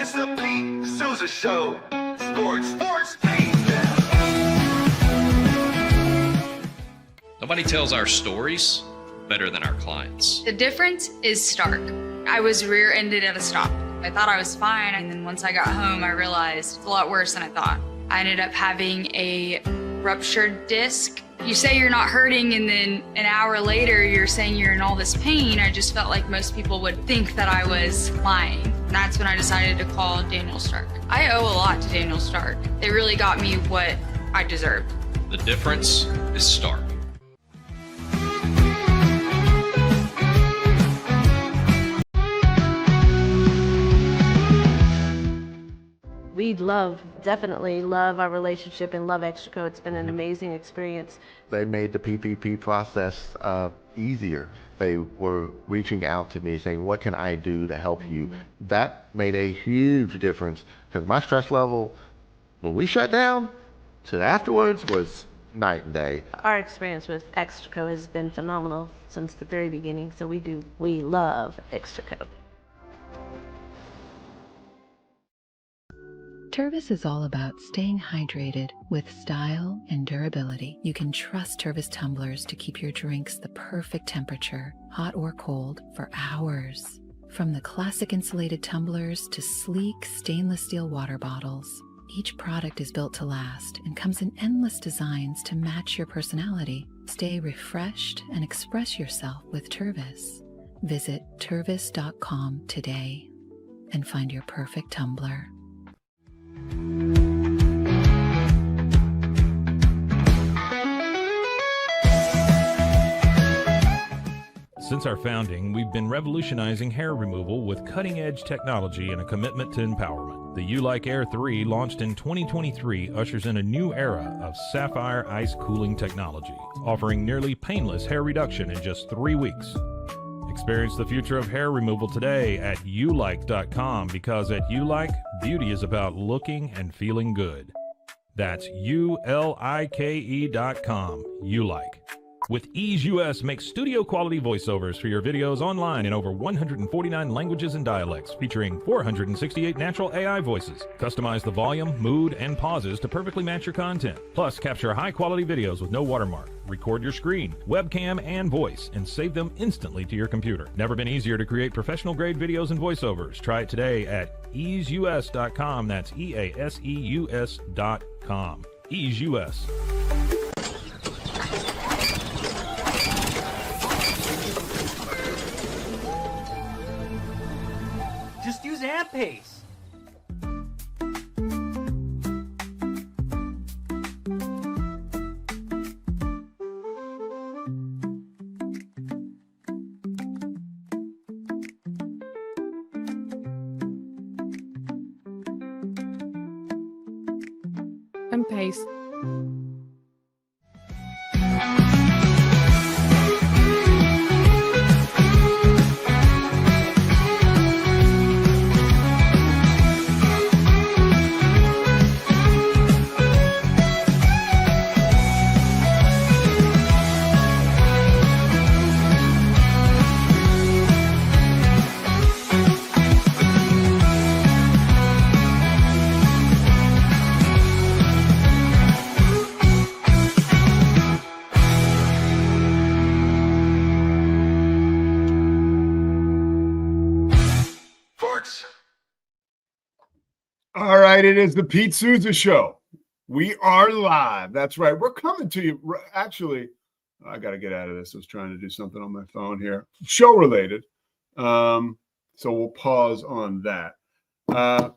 It's the Souza Show. Sports, Nobody tells our stories better than our clients. The difference is stark. I was rear-ended at a stop. I thought I was fine, and then once I got home, I realized it's a lot worse than I thought. I ended up having a ruptured disc. You say you're not hurting, and then an hour later, you're saying you're in all this pain. I just felt like most people would think that I was lying. And that's when I decided to call Daniel Stark. I owe a lot to Daniel Stark. They really got me what I deserved. The difference is stark. We definitely love our relationship and love Extraco. It's been an amazing experience. They made the PPP process easier. They were reaching out to me saying, what can I do to help you? That made a huge difference because my stress level, when we shut down, to afterwards was night and day. Our experience with Extraco has been phenomenal since the very beginning, so we love Extraco. Tervis is all about staying hydrated with style and durability. You can trust Tervis tumblers to keep your drinks the perfect temperature, hot or cold, for hours. From the classic insulated tumblers to sleek stainless steel water bottles, each product is built to last and comes in endless designs to match your personality. Stay refreshed and express yourself with Tervis. Visit tervis.com today and find your perfect tumbler. Since our founding, we've been revolutionizing hair removal with cutting-edge technology and a commitment to empowerment. The Ulike Air 3, launched in 2023, ushers in a new era of sapphire ice cooling technology, offering nearly painless hair reduction in just 3 weeks. Experience the future of hair removal today at ulike.com, because at Ulike, beauty is about looking and feeling good. That's ULIKE.com, Ulike. With EaseUS, make studio-quality voiceovers for your videos online in over 149 languages and dialects, featuring 468 natural AI voices. Customize the volume, mood, and pauses to perfectly match your content. Plus, capture high-quality videos with no watermark. Record your screen, webcam, and voice, and save them instantly to your computer. Never been easier to create professional-grade videos and voiceovers. Try it today at EaseUS.com. That's EASEUS.com. EaseUS. Just use Ampace. Ampace. All right, it is the Souza Show. We are live. That's right. We're coming to you. Actually, I got to get out of this. I was trying to do something on my phone here. Show related. So we'll pause on that. All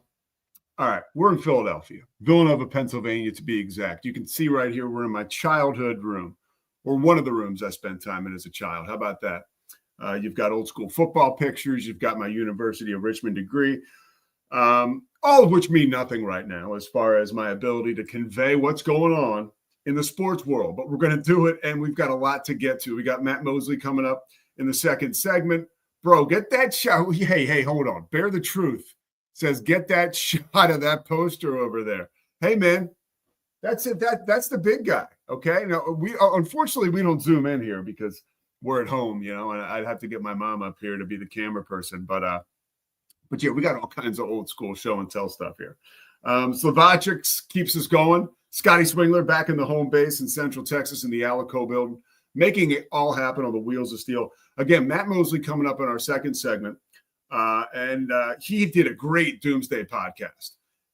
right. We're in Philadelphia, Villanova, Pennsylvania, to be exact. You can see right here, we're in my childhood room, or one of the rooms I spent time in as a child. How about that? You've got old school football pictures. You've got my University of Richmond degree. All of which mean nothing right now as far as my ability to convey what's going on in the sports world. But we're going to do it, and we've got a lot to get to. We got Matt Mosley coming up in the second segment. Bro, get that shot. Hey, hold on. Bear the Truth says get that shot of that poster over there. Hey, man, that's it. That's the big guy, okay? Now, unfortunately, we don't zoom in here because we're at home, and I'd have to get my mom up here to be the camera person. But But yeah, we got all kinds of old school show and tell stuff here. Slovacic keeps us going. Scotty Swingler back in the home base in Central Texas in the Alico building, making it all happen on the wheels of steel. Again, Matt Mosley coming up in our second segment. And he did a great Doomsday podcast.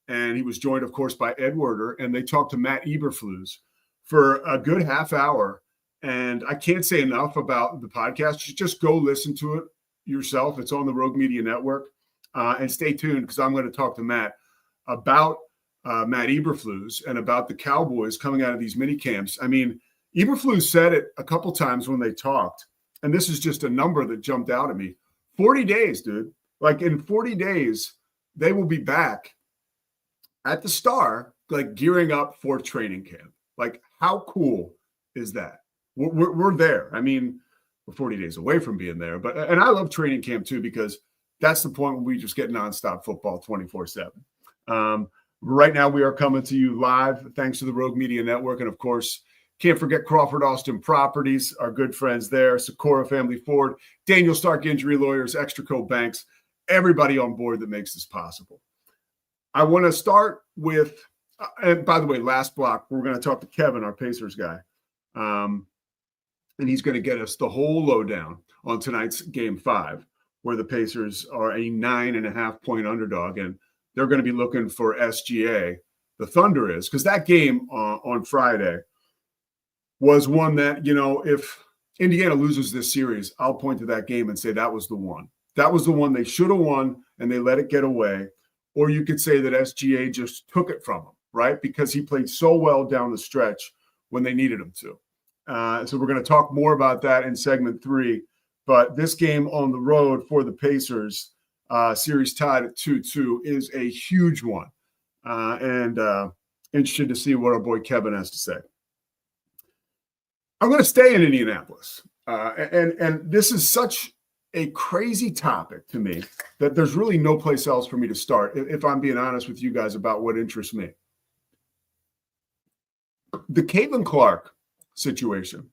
And he was joined, of course, by Ed Werder. And they talked to Matt Eberflus for a good half hour. And I can't say enough about the podcast. You just go listen to it yourself. It's on the Rogue Media Network. And stay tuned because I'm going to talk to Matt about Matt Eberflus and about the Cowboys coming out of these mini camps. I mean, Eberflus said it a couple times when they talked, and this is just a number that jumped out at me. 40 days, dude. Like in 40 days, they will be back at the Star, like gearing up for training camp. Like, how cool is that? We're there. I mean, we're 40 days away from being there, and I love training camp too because that's the point when we just get nonstop football 24/7. Right now, we are coming to you live thanks to the Rogue Media Network. And, of course, can't forget Crawford Austin Properties, our good friends there, Socorro Family Ford, Daniel Stark Injury Lawyers, Extraco Banks, everybody on board that makes this possible. I want to start with, and by the way, last block, we're going to talk to Kevin, our Pacers guy. And he's going to get us the whole lowdown on tonight's Game 5, where the Pacers are a 9.5-point underdog, and they're going to be looking for SGA. The Thunder is, because that game on Friday was one that, you know, if Indiana loses this series, I'll point to that game and say that was the one. That was the one they should have won, and they let it get away. Or you could say that SGA just took it from them, right? Because he played so well down the stretch when they needed him to. So we're going to talk more about that in segment 3. But this game on the road for the Pacers, series tied at 2-2, is a huge one. And interested to see what our boy Kevin has to say. I'm going to stay in Indianapolis. And this is such a crazy topic to me that there's really no place else for me to start, if I'm being honest with you guys about what interests me. The Caitlin Clark situation,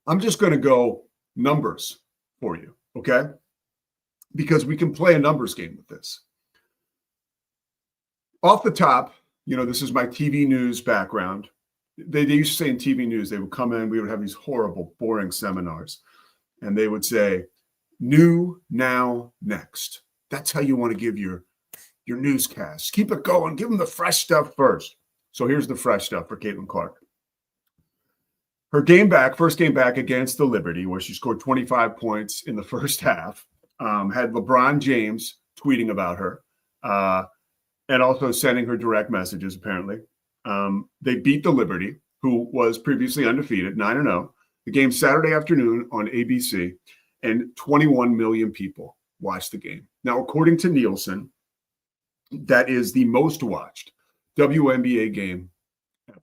I'm just going to go numbers for you, okay? Because we can play a numbers game with this. Off the top, you know, this is my TV news background. They used to say in TV news, they would come in, we would have these horrible, boring seminars, and they would say, new, now, next. That's how you want to give your newscast. Keep it going. Give them the fresh stuff first. So here's the fresh stuff for Caitlin Clark. Her first game back against the Liberty, where she scored 25 points in the first half, had LeBron James tweeting about her and also sending her direct messages, apparently. They beat the Liberty, who was previously undefeated, 9-0. The game Saturday afternoon on ABC, and 21 million people watched the game. Now, according to Nielsen, that is the most watched WNBA game ever.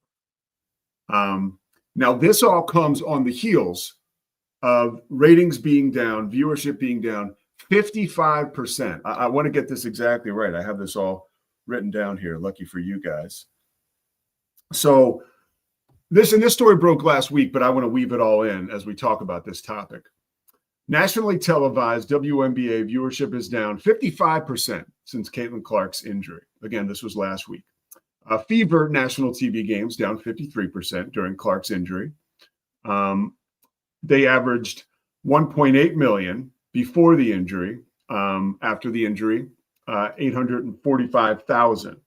Now, this all comes on the heels of ratings being down, viewership being down 55%. I want to get this exactly right. I have this all written down here. Lucky for you guys. So this story broke last week, but I want to weave it all in as we talk about this topic. Nationally televised WNBA viewership is down 55% since Caitlin Clark's injury. Again, this was last week. Fever national TV games down 53% during Clark's injury. They averaged 1.8 million before the injury. After the injury, 845,000.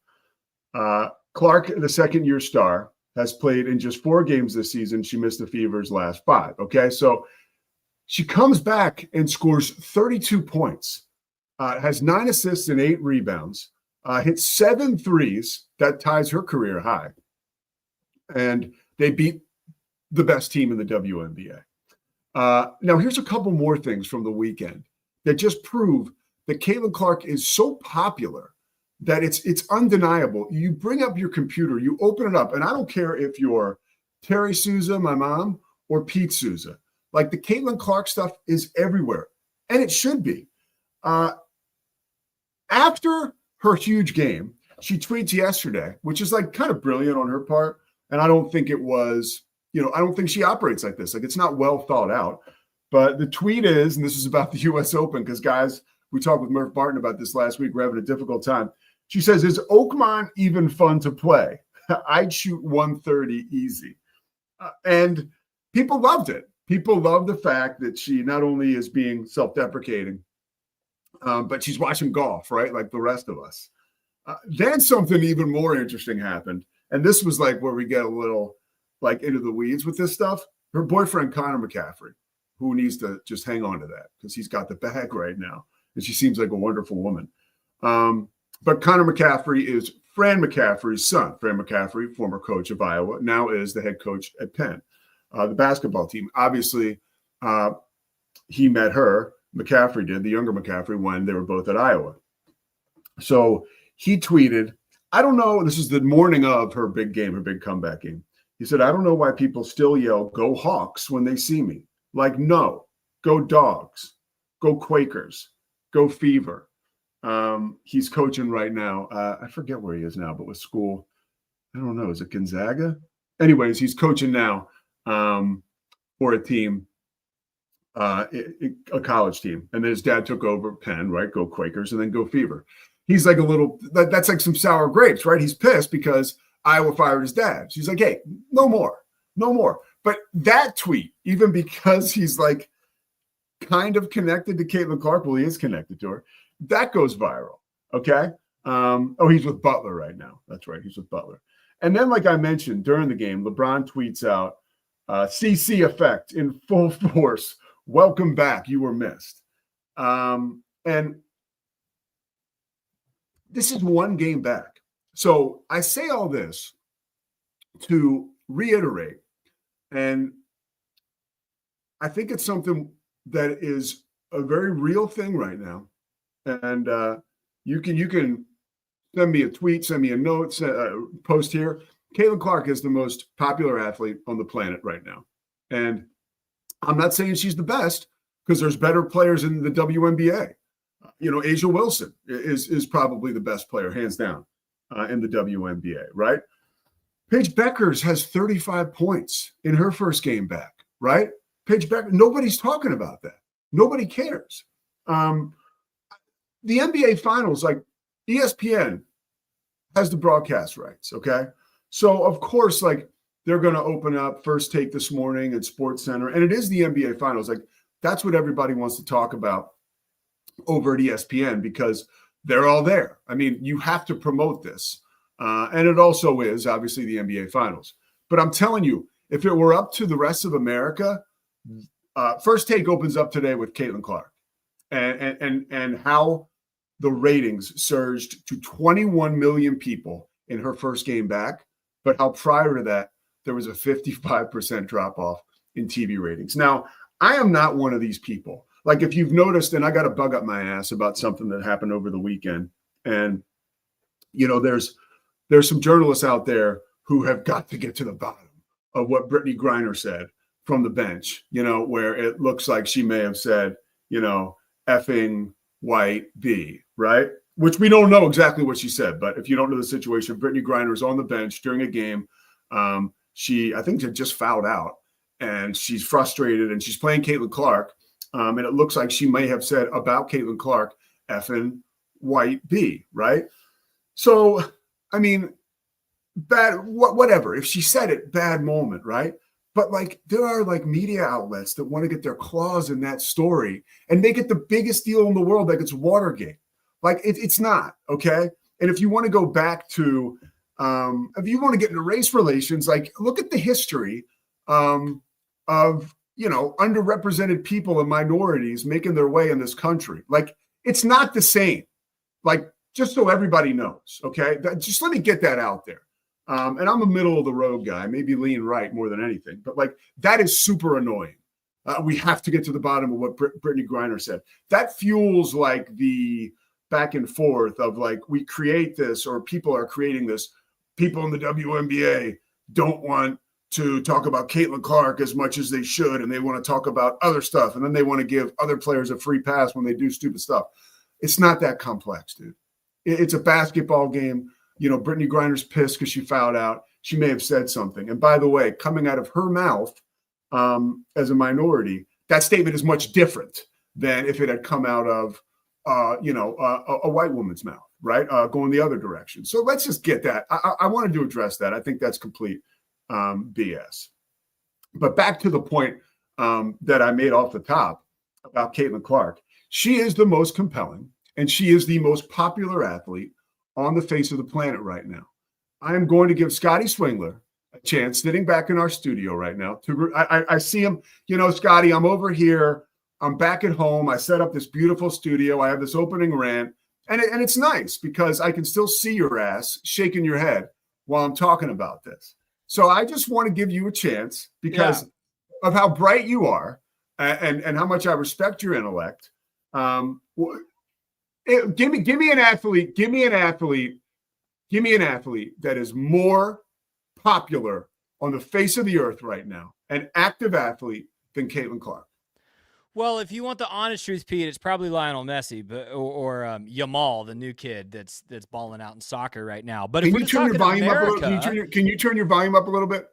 Clark, the second-year star, has played in just 4 games this season. She missed the Fever's last 5. Okay, so she comes back and scores 32 points, has 9 assists and 8 rebounds, hit 7 threes. That ties her career high. And they beat the best team in the WNBA. Now, here's a couple more things from the weekend that just prove that Caitlin Clark is so popular that it's undeniable. You bring up your computer, you open it up, and I don't care if you're Terry Sousa, my mom, or Pete Sousa. Like, the Caitlin Clark stuff is everywhere, and it should be. After her huge game, she tweets yesterday, which is like kind of brilliant on her part, and I don't think it was, I don't think she operates like this. Like, it's not well thought out. But the tweet is, and this is about the U.S. Open, because guys, We talked with Murph Barton about this last week. We're having a difficult time. She says, is Oakmont even fun to play? I'd shoot 130 easy. And people loved it. People love the fact that she not only is being self-deprecating, but she's watching golf, right? Like the rest of us. Then something even more interesting happened. And this was like where we get a little like into the weeds with this stuff. Her boyfriend, Connor McCaffrey, who needs to just hang on to that because he's got the bag right now. And she seems like a wonderful woman. But Connor McCaffrey is Fran McCaffrey's son. Fran McCaffrey, former coach of Iowa, now is the head coach at Penn, the basketball team. Obviously, he met her, McCaffrey did, the younger McCaffrey, when they were both at Iowa. So he tweeted, I don't know, this is the morning of her big game, her big comeback game. He said, I don't know why people still yell, go Hawks when they see me. Like, no, go Dogs, go Quakers, go Fever. He's coaching right now. I forget where he is now, but with school, I don't know. Is it Gonzaga? Anyways, he's coaching now for a team, a college team. And then his dad took over Penn, right? Go Quakers, and then go Fever. He's like a little, that's like some sour grapes, right? He's pissed because Iowa fired his dad. She's like, hey, no more. But that tweet, even because he's like kind of connected to Caitlin Clark, well, he is connected to her, that goes viral, okay? He's with Butler right now. That's right, he's with Butler. And then, like I mentioned, during the game, LeBron tweets out, CC effect in full force. Welcome back, you were missed. And this is one game back. So I say all this to reiterate, and I think it's something that is a very real thing right now. And you can send me a tweet, send me a note, post here. Caitlin Clark is the most popular athlete on the planet right now. And I'm not saying she's the best because there's better players in the WNBA. Asia Wilson is probably the best player, hands down, in the WNBA, right? Paige Beckers has 35 points in her first game back, right? Paige Beckers, nobody's talking about that. Nobody cares. The NBA Finals, like ESPN has the broadcast rights, okay? So, of course, like they're going to open up First Take this morning at Sports Center, and it is the NBA Finals. Like that's what everybody wants to talk about over at ESPN because they're all there. I mean, you have to promote this. And it also is, obviously, the NBA Finals. But I'm telling you, if it were up to the rest of America, First Take opens up today with Caitlin Clark and how the ratings surged to 21 million people in her first game back, but how prior to that, there was a 55% drop-off in TV ratings. Now, I am not one of these people. Like if you've noticed, and I got a bug up my ass about something that happened over the weekend, and, there's some journalists out there who have got to get to the bottom of what Brittany Griner said from the bench, where it looks like she may have said, effing white B, right? Which we don't know exactly what she said, but if you don't know the situation, Brittany Griner is on the bench during a game. She, I think, had just fouled out, and she's frustrated, and she's playing Caitlin Clark, and it looks like she may have said about Caitlin Clark, effing white B, right? So, I mean, whatever. If she said it, bad moment, right? But like there are like media outlets that want to get their claws in that story and make it the biggest deal in the world, like it's Watergate. Like it's not, okay? And if you want to go back to, if you want to get into race relations, like look at the history of, underrepresented people and minorities making their way in this country. Like it's not the same. Like just so everybody knows, okay? Just let me get that out there. And I'm a middle of the road guy, maybe lean right more than anything, but like that is super annoying. We have to get to the bottom of what Brittany Griner said. That fuels like the back and forth of like, we create this or people are creating this. People in the WNBA don't want to talk about Caitlin Clark as much as they should. And they want to talk about other stuff. And then they want to give other players a free pass when they do stupid stuff. It's not that complex, dude. It's a basketball game. Brittany Griner's pissed because she fouled out. She may have said something. And by the way, coming out of her mouth as a minority, that statement is much different than if it had come out of a white woman's mouth, right? Going the other direction. So let's just get that. I wanted to address that. I think that's complete BS. But back to the point that I made off the top about Caitlin Clark. She is the most compelling, and she is the most popular athlete on the face of the planet right now. I am going to give Scotty Swingler a chance, sitting back in our studio right now. I see him, Scotty, I'm over here. I'm back at home. I set up this beautiful studio. I have this opening rant, and it's nice because I can still see your ass shaking your head while I'm talking about this. So I just want to give you a chance because of how bright you are and how much I respect your intellect. Give me an athlete that is more popular on the face of the earth right now, an active athlete, than Caitlin Clark. Well, if you want the honest truth, Pete, it's probably Lionel Messi, or Yamal, the new kid that's balling out in soccer right now. But Can you turn your volume up a little? Can you turn your volume up a little bit?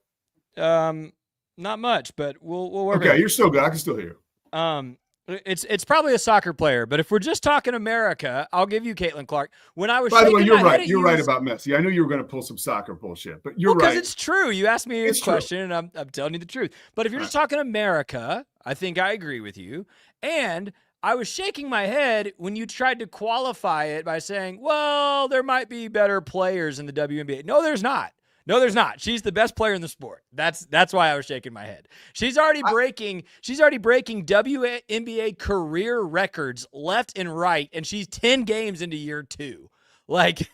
Not much, but we'll work. Okay, you're still good. I can still hear you. It's probably a soccer player, but if we're just talking America, I'll give you Caitlin Clark. When I was, by the way, you're right. You're right about Messi. I knew you were going to pull some soccer bullshit, but you're right. Because it's true. You asked me a question, and I'm telling you the truth. But if you're just talking America, I think I agree with you. And I was shaking my head when you tried to qualify it by saying, "Well, there might be better players in the WNBA." No, there's not. No, there's not. She's the best player in the sport. That's why I was shaking my head. She's already breaking WNBA career records left and right, and she's 10 games into year 2. Like,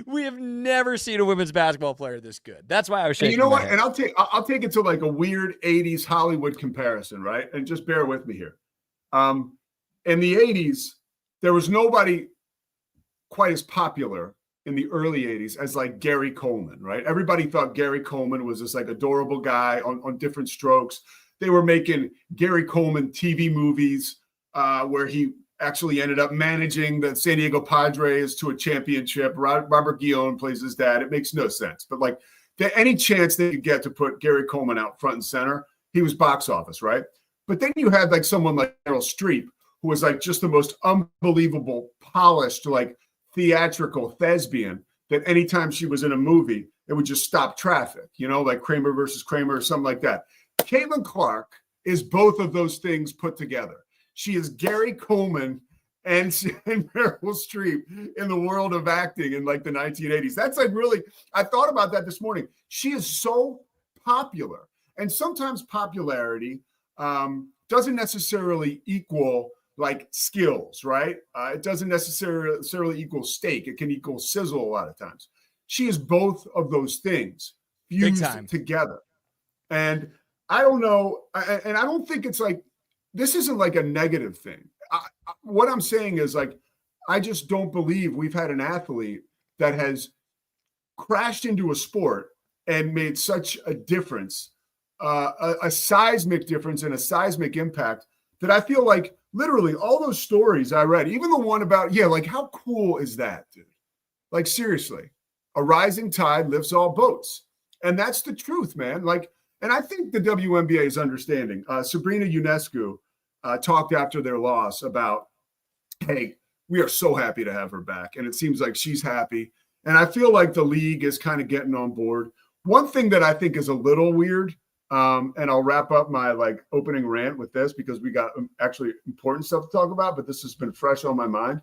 we have never seen a women's basketball player this good. That's why I was shaking. And you know what? Head. And I'll take it to like a weird 80s Hollywood comparison, right? And just bear with me here. In the 80s, there was nobody quite as popular in the early 80s as like Gary Coleman, right? Everybody thought Gary Coleman was this like adorable guy on different strokes. They were making Gary Coleman TV movies where he actually ended up managing the San Diego Padres to a championship. Robert Guillaume plays his dad. It makes no sense. But like any chance they could get to put Gary Coleman out front and center, he was box office, right? But then you had like someone like Meryl Streep, who was like just the most unbelievable, polished, like theatrical thespian that anytime she was in a movie, it would just stop traffic, like Kramer versus Kramer or something like that. Caitlin Clark is both of those things put together. She is Gary Coleman and Meryl Streep in the world of acting in like the 1980s. That's like really, I thought about that this morning. She is so popular, and sometimes popularity doesn't necessarily equal like skills, right? It doesn't necessarily equal steak. It can equal sizzle a lot of times. She is both of those things fused together. And I don't know, and I don't think it's like, this isn't like a negative thing. What I'm saying is like, I just don't believe we've had an athlete that has crashed into a sport and made such a difference, a seismic difference and a seismic impact, that I feel like literally all those stories I read, even the one about, like how cool is that, dude? Like seriously, a rising tide lifts all boats. And that's the truth, man. Like, and I think the WNBA is understanding. Sabrina Ionescu talked after their loss about, hey, we are so happy to have her back. And it seems like she's happy. And I feel like the league is kind of getting on board. One thing that I think is a little weird, and I'll wrap up my like opening rant with this because we got actually important stuff to talk about, but this has been fresh on my mind.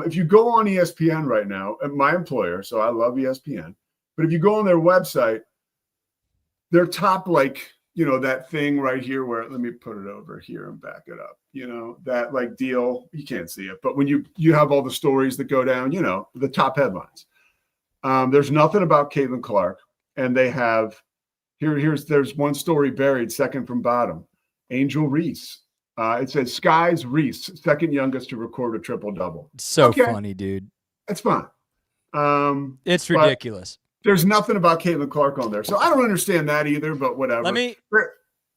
If you go on ESPN right now, my employer, so I love ESPN, but if you go on their website, their top, like, that thing right here where, let me put it over here and back it up, that like deal, you can't see it, but when you have all the stories that go down, the top headlines, there's nothing about Caitlin Clark, and they have, there's one story buried second from bottom. Angel Reese. It says Skies Reese, second youngest to record a triple-double. So funny, dude. It's fun. It's ridiculous. There's nothing about Caitlin Clark on there. So I don't understand that either, but whatever.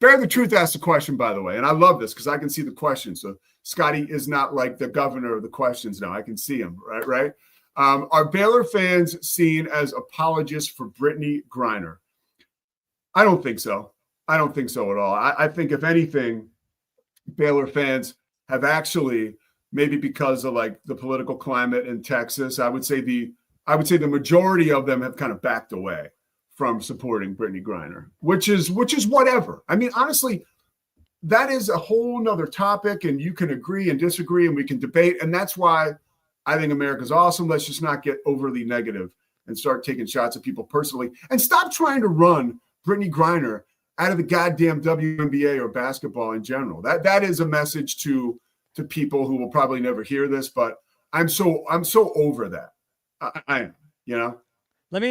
Bear the Truth asked a question, by the way, and I love this because I can see the question. So Scotty is not like the governor of the questions now. I can see him, right? Are Baylor fans seen as apologists for Brittany Griner? I don't think so. I don't think so at all. I think if anything, Baylor fans have actually, maybe because of like the political climate in Texas, I would say the majority of them have kind of backed away from supporting Brittany Griner, which is whatever. I mean, honestly, that is a whole nother topic, and you can agree and disagree, and we can debate. And that's why I think America's awesome. Let's just not get overly negative and start taking shots at people personally, and stop trying to run Brittany Griner out of the goddamn WNBA or basketball in general. That is a message to people who will probably never hear this, but I'm so over that. I am, you know. Let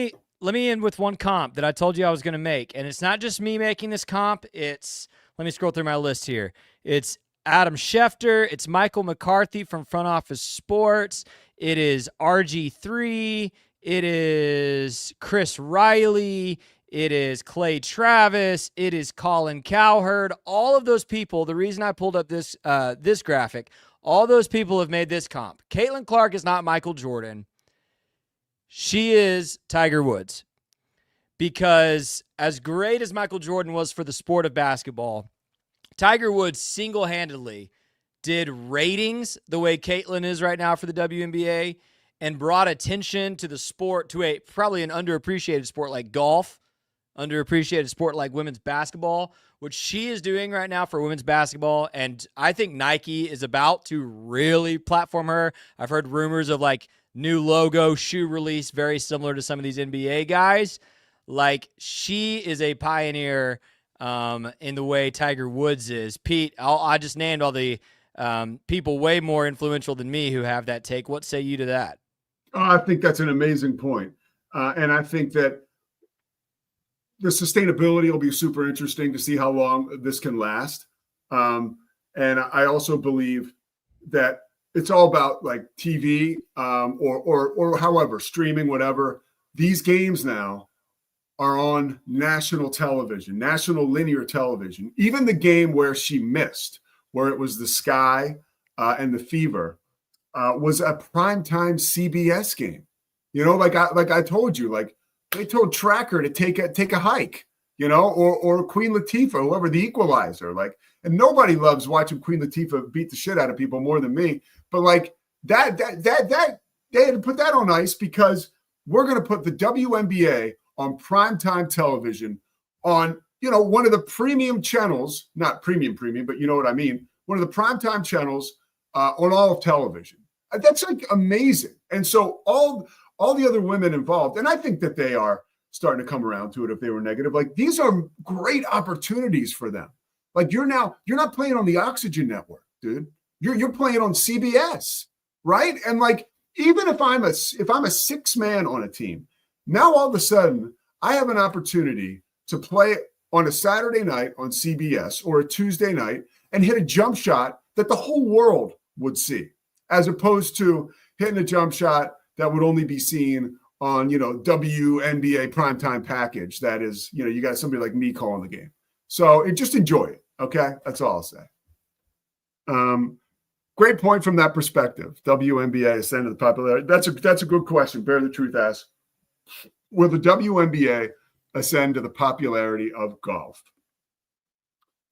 me end with one comp that I told you I was going to make, and it's not just me making this comp. It's, let me scroll through my list here. It's Adam Schefter. It's Michael McCarthy from Front Office Sports. It is RG3. It is Chris Riley. It is Clay Travis. It is Colin Cowherd. All of those people, the reason I pulled up this this graphic, all those people have made this comp. Caitlin Clark is not Michael Jordan. She is Tiger Woods. Because as great as Michael Jordan was for the sport of basketball, Tiger Woods single-handedly did ratings the way Caitlin is right now for the WNBA and brought attention to the sport, to probably an underappreciated sport like golf, underappreciated sport like women's basketball, which she is doing right now for women's basketball. And I think Nike is about to really platform her. I've heard rumors of like new logo, shoe release, very similar to some of these NBA guys. Like, she is a pioneer in the way Tiger Woods is. Pete, I just named all the people way more influential than me who have that take. What say you to that? Oh, I think that's an amazing point. And I think that the sustainability will be super interesting to see how long this can last. And I also believe that it's all about like TV or however, streaming, whatever. These games now are on national television, national linear television. Even the game where she missed, where it was the Sky and the Fever, was a primetime CBS game. You know, like I told you, like they told Tracker to take a hike, you know, or Queen Latifah, whoever, the Equalizer. Like, and nobody loves watching Queen Latifah beat the shit out of people more than me. But like that they had to put that on ice because we're going to put the WNBA on primetime television on, you know, one of the premium channels, not premium, but you know what I mean, one of the primetime channels on all of television. That's like amazing. And so all the other women involved, and I think that they are starting to come around to it if they were negative, like these are great opportunities for them. Like you're not playing on the Oxygen Network, dude. You're playing on CBS, right? And like, even if I'm a 6-man on a team, now all of a sudden I have an opportunity to play on a Saturday night on CBS or a Tuesday night and hit a jump shot that the whole world would see, as opposed to hitting a jump shot that would only be seen on, you know, WNBA primetime package. That is, you know, you got somebody like me calling the game. So just enjoy it. Okay. That's all I'll say. Great point from that perspective. WNBA ascend to the popularity. That's a good question. Bear the Truth asks, will the WNBA ascend to the popularity of golf?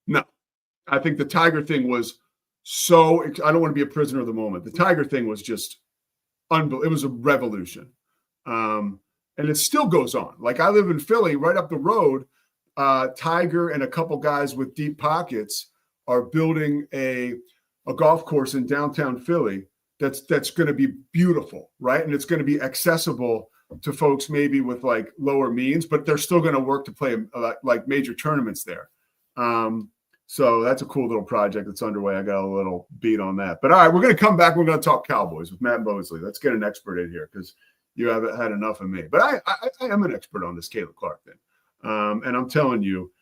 No. I think the Tiger thing was so, I don't want to be a prisoner of the moment. The Tiger thing was just unbelievable. It was a revolution. And it still goes on. Like, I live in Philly, right up the road. Tiger and a couple guys with deep pockets are building a golf course in downtown Philly that's going to be beautiful, right? And it's going to be accessible to folks maybe with like lower means, but they're still going to work to play like major tournaments there. So that's a cool little project that's underway. I got a little beat on that. But all right, we're going to come back. We're going to talk Cowboys with Matt Mosley. Let's get an expert in here because you haven't had enough of me. But I am an expert on this Caitlin Clark thing. And I'm telling you,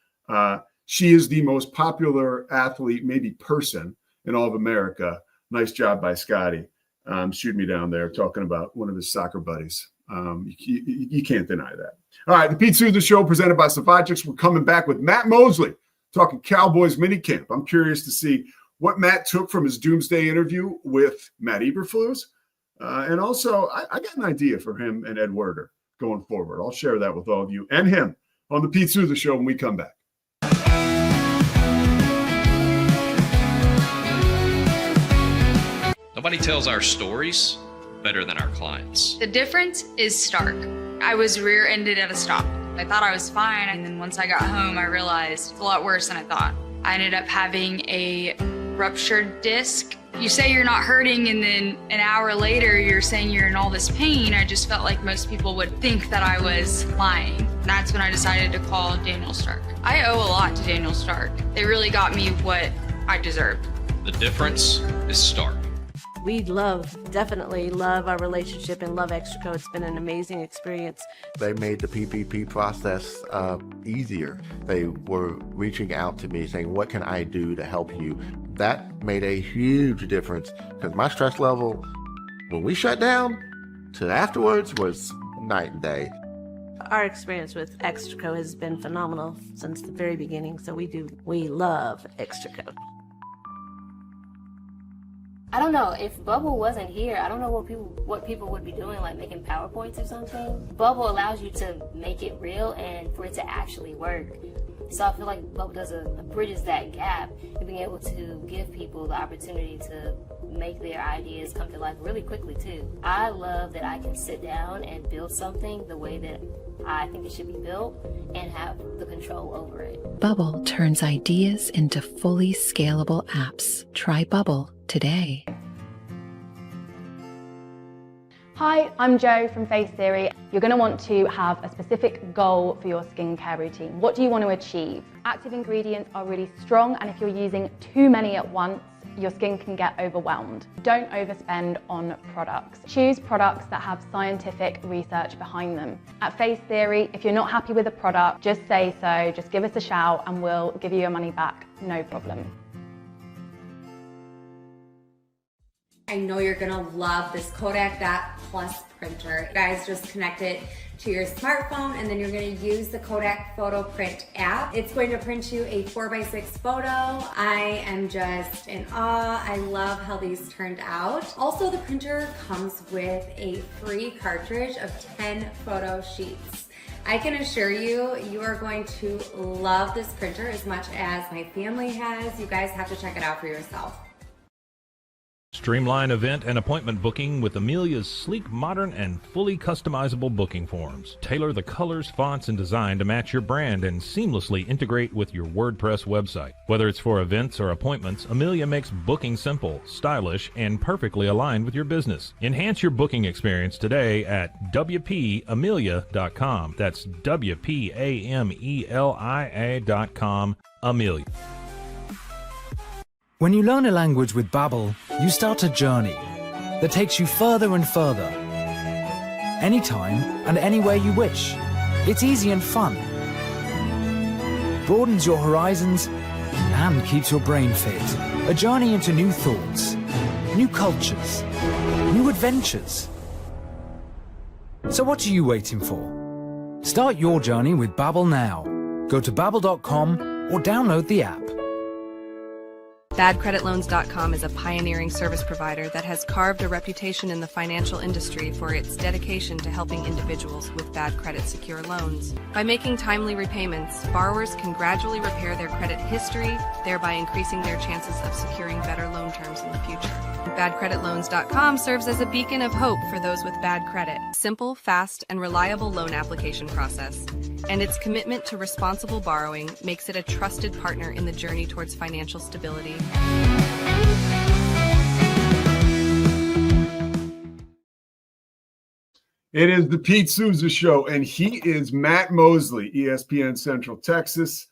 she is the most popular athlete, maybe person, in all of America. Nice job by Scotty. Shooting me down there talking about one of his soccer buddies. You can't deny that. All right, the Pete Souza Show presented by Savatics. We're coming back with Matt Mosley talking Cowboys minicamp. I'm curious to see what Matt took from his doomsday interview with Matt Eberflus. And also, I got an idea for him and Ed Werder going forward. I'll share that with all of you and him on the Pete Souza Show when we come back. Nobody tells our stories better than our clients. The difference is stark. I was rear-ended at a stop. I thought I was fine, and then once I got home, I realized it's a lot worse than I thought. I ended up having a ruptured disc. You say you're not hurting, and then an hour later, you're saying you're in all this pain. I just felt like most people would think that I was lying. That's when I decided to call Daniel Stark. I owe a lot to Daniel Stark. They really got me what I deserved. The difference is stark. We definitely love our relationship and love Extraco. It's been an amazing experience. They made the PPP process easier. They were reaching out to me saying, what can I do to help you? That made a huge difference because my stress level, when we shut down to afterwards, was night and day. Our experience with Extraco has been phenomenal since the very beginning. So we love Extraco. I don't know, if Babbel wasn't here, I don't know what people would be doing, like making PowerPoints or something. Babbel allows you to make it real and for it to actually work. So I feel like Babbel bridges that gap and being able to give people the opportunity to make their ideas come to life really quickly too. I love that I can sit down and build something the way that I think it should be built and have the control over it. Babbel turns ideas into fully scalable apps. Try Babbel today. Hi, I'm Jo from FaceTheory. You're going to want to have a specific goal for your skincare routine. What do you want to achieve? Active ingredients are really strong, and if you're using too many at once, your skin can get overwhelmed. Don't overspend on products. Choose products that have scientific research behind them. At FaceTheory, if you're not happy with a product, just say so, just give us a shout and we'll give you your money back, no problem. I know you're gonna love this Kodak Dock Plus printer. You guys just connect it to your smartphone and then you're gonna use the Kodak Photo Print app. It's going to print you a 4x6 photo. I am just in awe. I love how these turned out. Also, the printer comes with a free cartridge of 10 photo sheets. I can assure you, you are going to love this printer as much as my family has. You guys have to check it out for yourself. Streamline event and appointment booking with Amelia's sleek, modern, and fully customizable booking forms. Tailor the colors, fonts, and design to match your brand and seamlessly integrate with your WordPress website. Whether it's for events or appointments, Amelia makes booking simple, stylish, and perfectly aligned with your business. Enhance your booking experience today at WPAmelia.com. That's WPAMELIA.com. Amelia. When you learn a language with Babbel, you start a journey that takes you further and further. Anytime and anywhere you wish. It's easy and fun. Broadens your horizons and keeps your brain fit. A journey into new thoughts, new cultures, new adventures. So what are you waiting for? Start your journey with Babbel now. Go to babbel.com or download the app. BadCreditLoans.com is a pioneering service provider that has carved a reputation in the financial industry for its dedication to helping individuals with bad credit secure loans. By making timely repayments, borrowers can gradually repair their credit history, thereby increasing their chances of securing better loan terms in the future. BadCreditLoans.com serves as a beacon of hope for those with bad credit. Simple, fast, and reliable loan application process. And its commitment to responsible borrowing makes it a trusted partner in the journey towards financial stability. It is the Pete Souza Show, and he is Matt Mosley, ESPN Central Texas.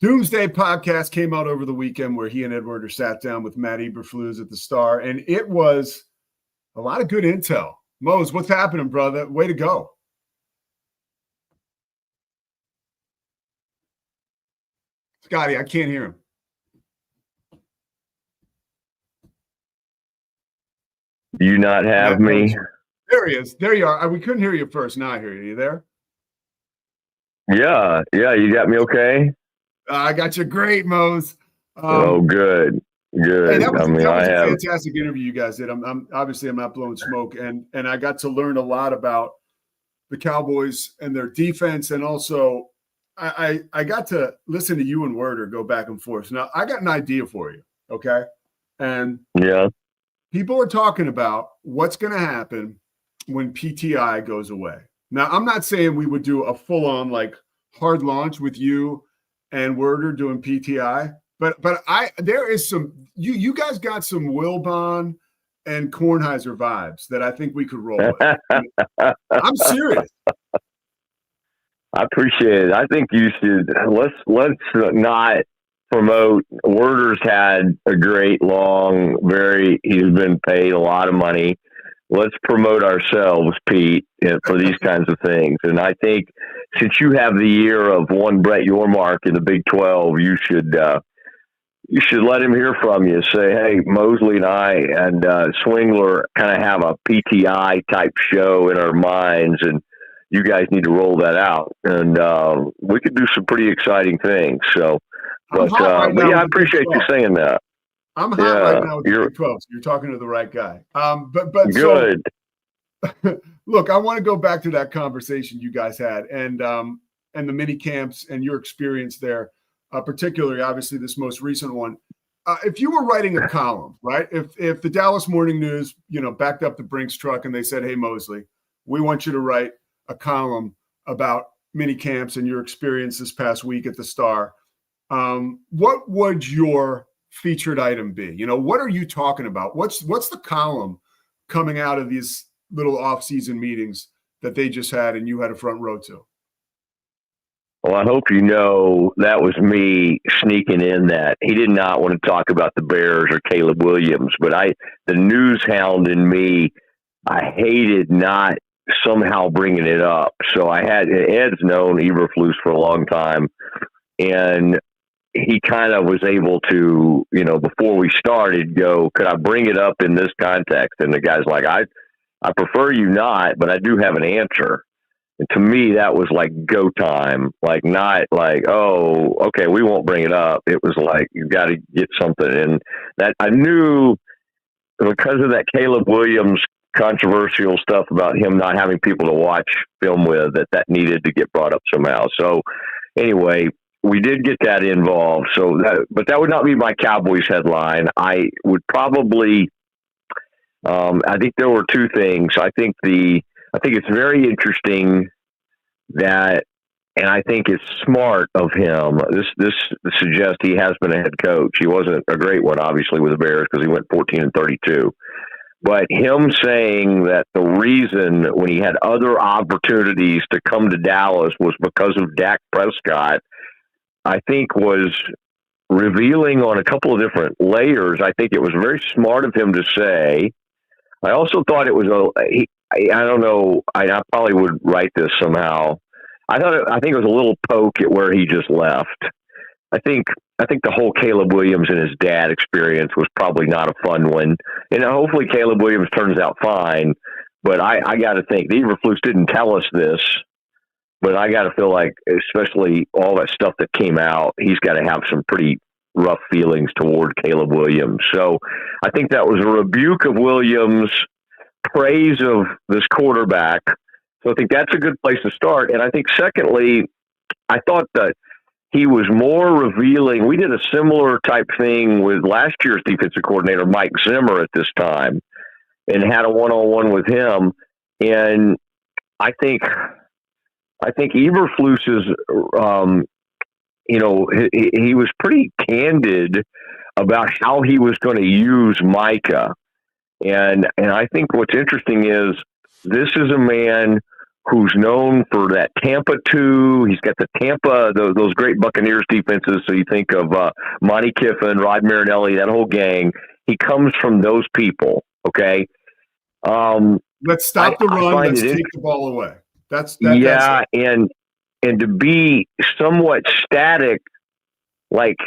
Doomsday podcast came out over the weekend where he and Ed Werder sat down with Matt Eberflus at the Star, and it was a lot of good intel. Mose, what's happening, brother? Way to go. Scotty, I can't hear him. Do you not have me? There he is. There you are. We couldn't hear you first. Now I hear you. You there? Yeah. You got me okay? I got you great, Mose. Oh, good. Good. Hey, that was I a fantastic interview you guys did. I'm obviously not blowing smoke, and I got to learn a lot about the Cowboys and their defense, and also I got to listen to you and Werder go back and forth. Now I got an idea for you, okay? And yeah, people are talking about what's going to happen when PTI goes away. Now, I'm not saying we would do a full-on like hard launch with you and Werder doing PTI, but there is some you guys got some Wilbon and Kornheiser vibes that I think we could roll with. I'm serious. I appreciate it. I think you should let's not promote. Werder's had a great he's been paid a lot of money. Let's promote ourselves, Pete, for these kinds of things. And I think since you have the year of one Brett Yormark in the Big 12, you should let him hear from you. Say, hey, Mosley and I and Swingler kind of have a PTI type show in our minds, and you guys need to roll that out. And we could do some pretty exciting things. So, but I appreciate you saying that. I'm hot right now with the Big 12, so you're talking to the right guy. But good. So, look, I want to go back to that conversation you guys had and the mini camps and your experience there, particularly, obviously, this most recent one. If you were writing a column, right? If the Dallas Morning News, backed up the Brinks truck and they said, hey, Mosley, we want you to write a column about mini camps and your experience this past week at the Star, what would your featured item be? What are you talking about? What's the column coming out of these little off-season meetings that they just had and you had a front row to? Well, I hope you know that was me sneaking in that. He did not want to talk about the Bears or Caleb Williams, but the news hound in me, I hated not somehow bringing it up. So Ed's known Eberflus for a long time, and he kind of was able to, before we started, go, could I bring it up in this context? And the guy's like, I prefer you not, but I do have an answer. And to me, that was like go time, like not like, oh, okay, we won't bring it up. It was like, you got to get something. And that I knew because of that Caleb Williams controversial stuff about him not having people to watch film with, that needed to get brought up somehow. So anyway, we did get that involved. But that would not be my Cowboys headline. I would probably, I think there were two things. I think it's very interesting that, and I think it's smart of him. This suggests he has been a head coach. He wasn't a great one, obviously, with the Bears because he went 14-32. But him saying that the reason when he had other opportunities to come to Dallas was because of Dak Prescott, I think was revealing on a couple of different layers. I think it was very smart of him to say. I also thought it was I don't know. I probably would write this somehow. I think it was a little poke at where he just left. I think the whole Caleb Williams and his dad experience was probably not a fun one. And hopefully Caleb Williams turns out fine. But I got to think, the Eberflus didn't tell us this, but I got to feel like, especially all that stuff that came out, he's got to have some pretty rough feelings toward Caleb Williams. So I think that was a rebuke of Williams, praise of this quarterback. So I think that's a good place to start. And I think secondly, I thought that he was more revealing. We did a similar type thing with last year's defensive coordinator, Mike Zimmer, at this time, and had a one-on-one with him. And I think Eberflus's, he was pretty candid about how he was going to use Micah. And I think what's interesting is this is a man who's known for that Tampa 2. He's got the Tampa, those great Buccaneers defenses. So you think of Monty Kiffin, Rod Marinelli, that whole gang. He comes from those people, okay? Let's stop the run. Let's take the ball away. That's and to be somewhat static, like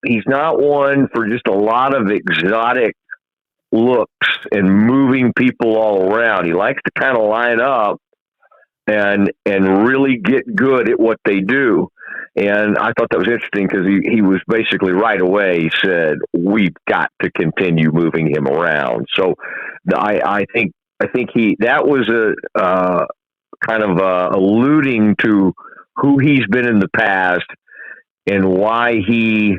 he's not one for just a lot of exotic looks and moving people all around. He likes to kind of line up and really get good at what they do. And I thought that was interesting because he was basically right away, he said, we've got to continue moving him around. So I think that was a kind of alluding to who he's been in the past and what he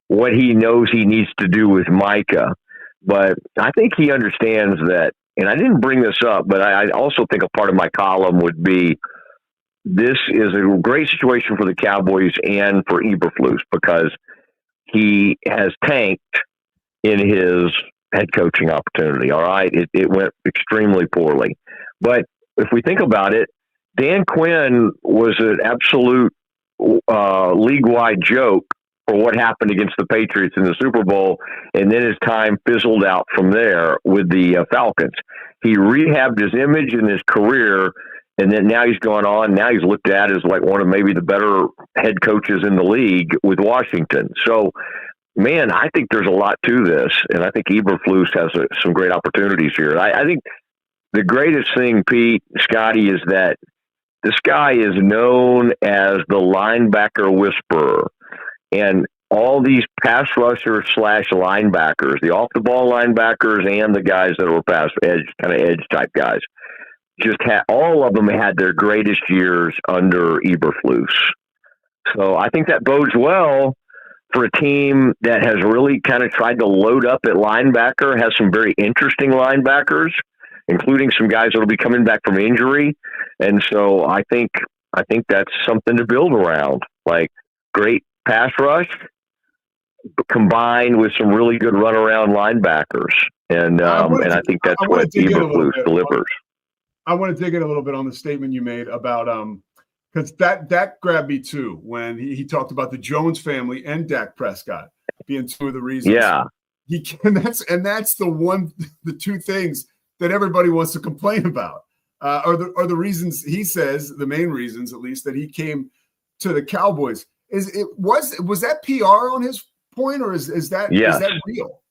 knows he needs to do with Micah. But I think he understands that, and I didn't bring this up, but I also think a part of my column would be this is a great situation for the Cowboys and for Eberflus because he has tanked in his head coaching opportunity. All right. It went extremely poorly. But if we think about it, Dan Quinn was an absolute league-wide joke for what happened against the Patriots in the Super Bowl, and then his time fizzled out from there with the Falcons. He rehabbed his image and his career, and then now he's gone on. Now he's looked at as like one of maybe the better head coaches in the league with Washington. So, man, I think there's a lot to this, and I think Eberflus has some great opportunities here. I think the greatest thing, Pete, Scotty, is that this guy is known as the linebacker whisperer. And all these pass rushers / linebackers, the off-the-ball linebackers and the guys that were pass edge, kind of edge-type guys, all of them had their greatest years under Eberflus. So I think that bodes well for a team that has really kind of tried to load up at linebacker, has some very interesting linebackers, including some guys that will be coming back from injury. And so I think that's something to build around, like great pass rush combined with some really good runaround linebackers. And I think that's what Eberflus delivers. I want to dig in a little bit on the statement you made about because that grabbed me too when he talked about the Jones family and Dak Prescott being two of the reasons. Yeah, that's the two things that everybody wants to complain about, are the reasons he says, the main reasons at least, that he came to the Cowboys. Was that PR on his point, or is that real?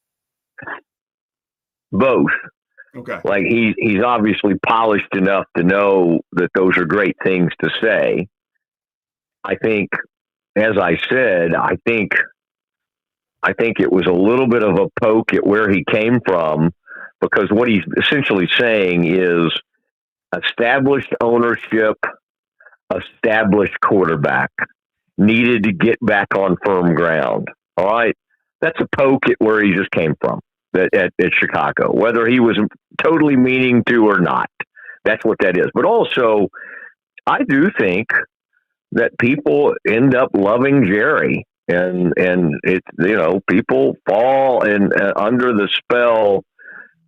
Both. Okay. Like he's obviously polished enough to know that those are great things to say. I think, as I said, I think it was a little bit of a poke at where he came from, because what he's essentially saying is established ownership, established quarterback needed to get back on firm ground. All right. That's a poke at where he just came from at Chicago, whether he was totally meaning to or not. That's what that is. But also, I do think that people end up loving Jerry, and it's, people fall under the spell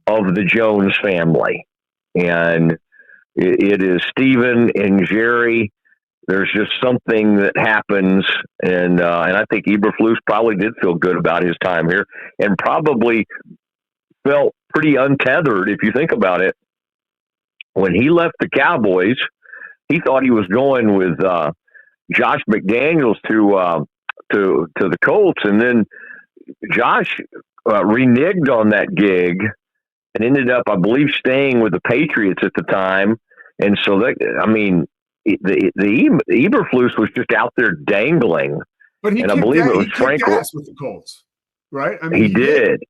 of the Jones family, and it is Stephen and Jerry. There's just something that happens, and I think Eberflus probably did feel good about his time here, and probably felt pretty untethered if you think about it. When he left the Cowboys, he thought he was going with Josh McDaniels to the Colts, and then Josh reneged on that gig and ended up, I believe, staying with the Patriots at the time. And so the Eberflus was just out there dangling. But I believe it was Frank with the Colts, right? I mean,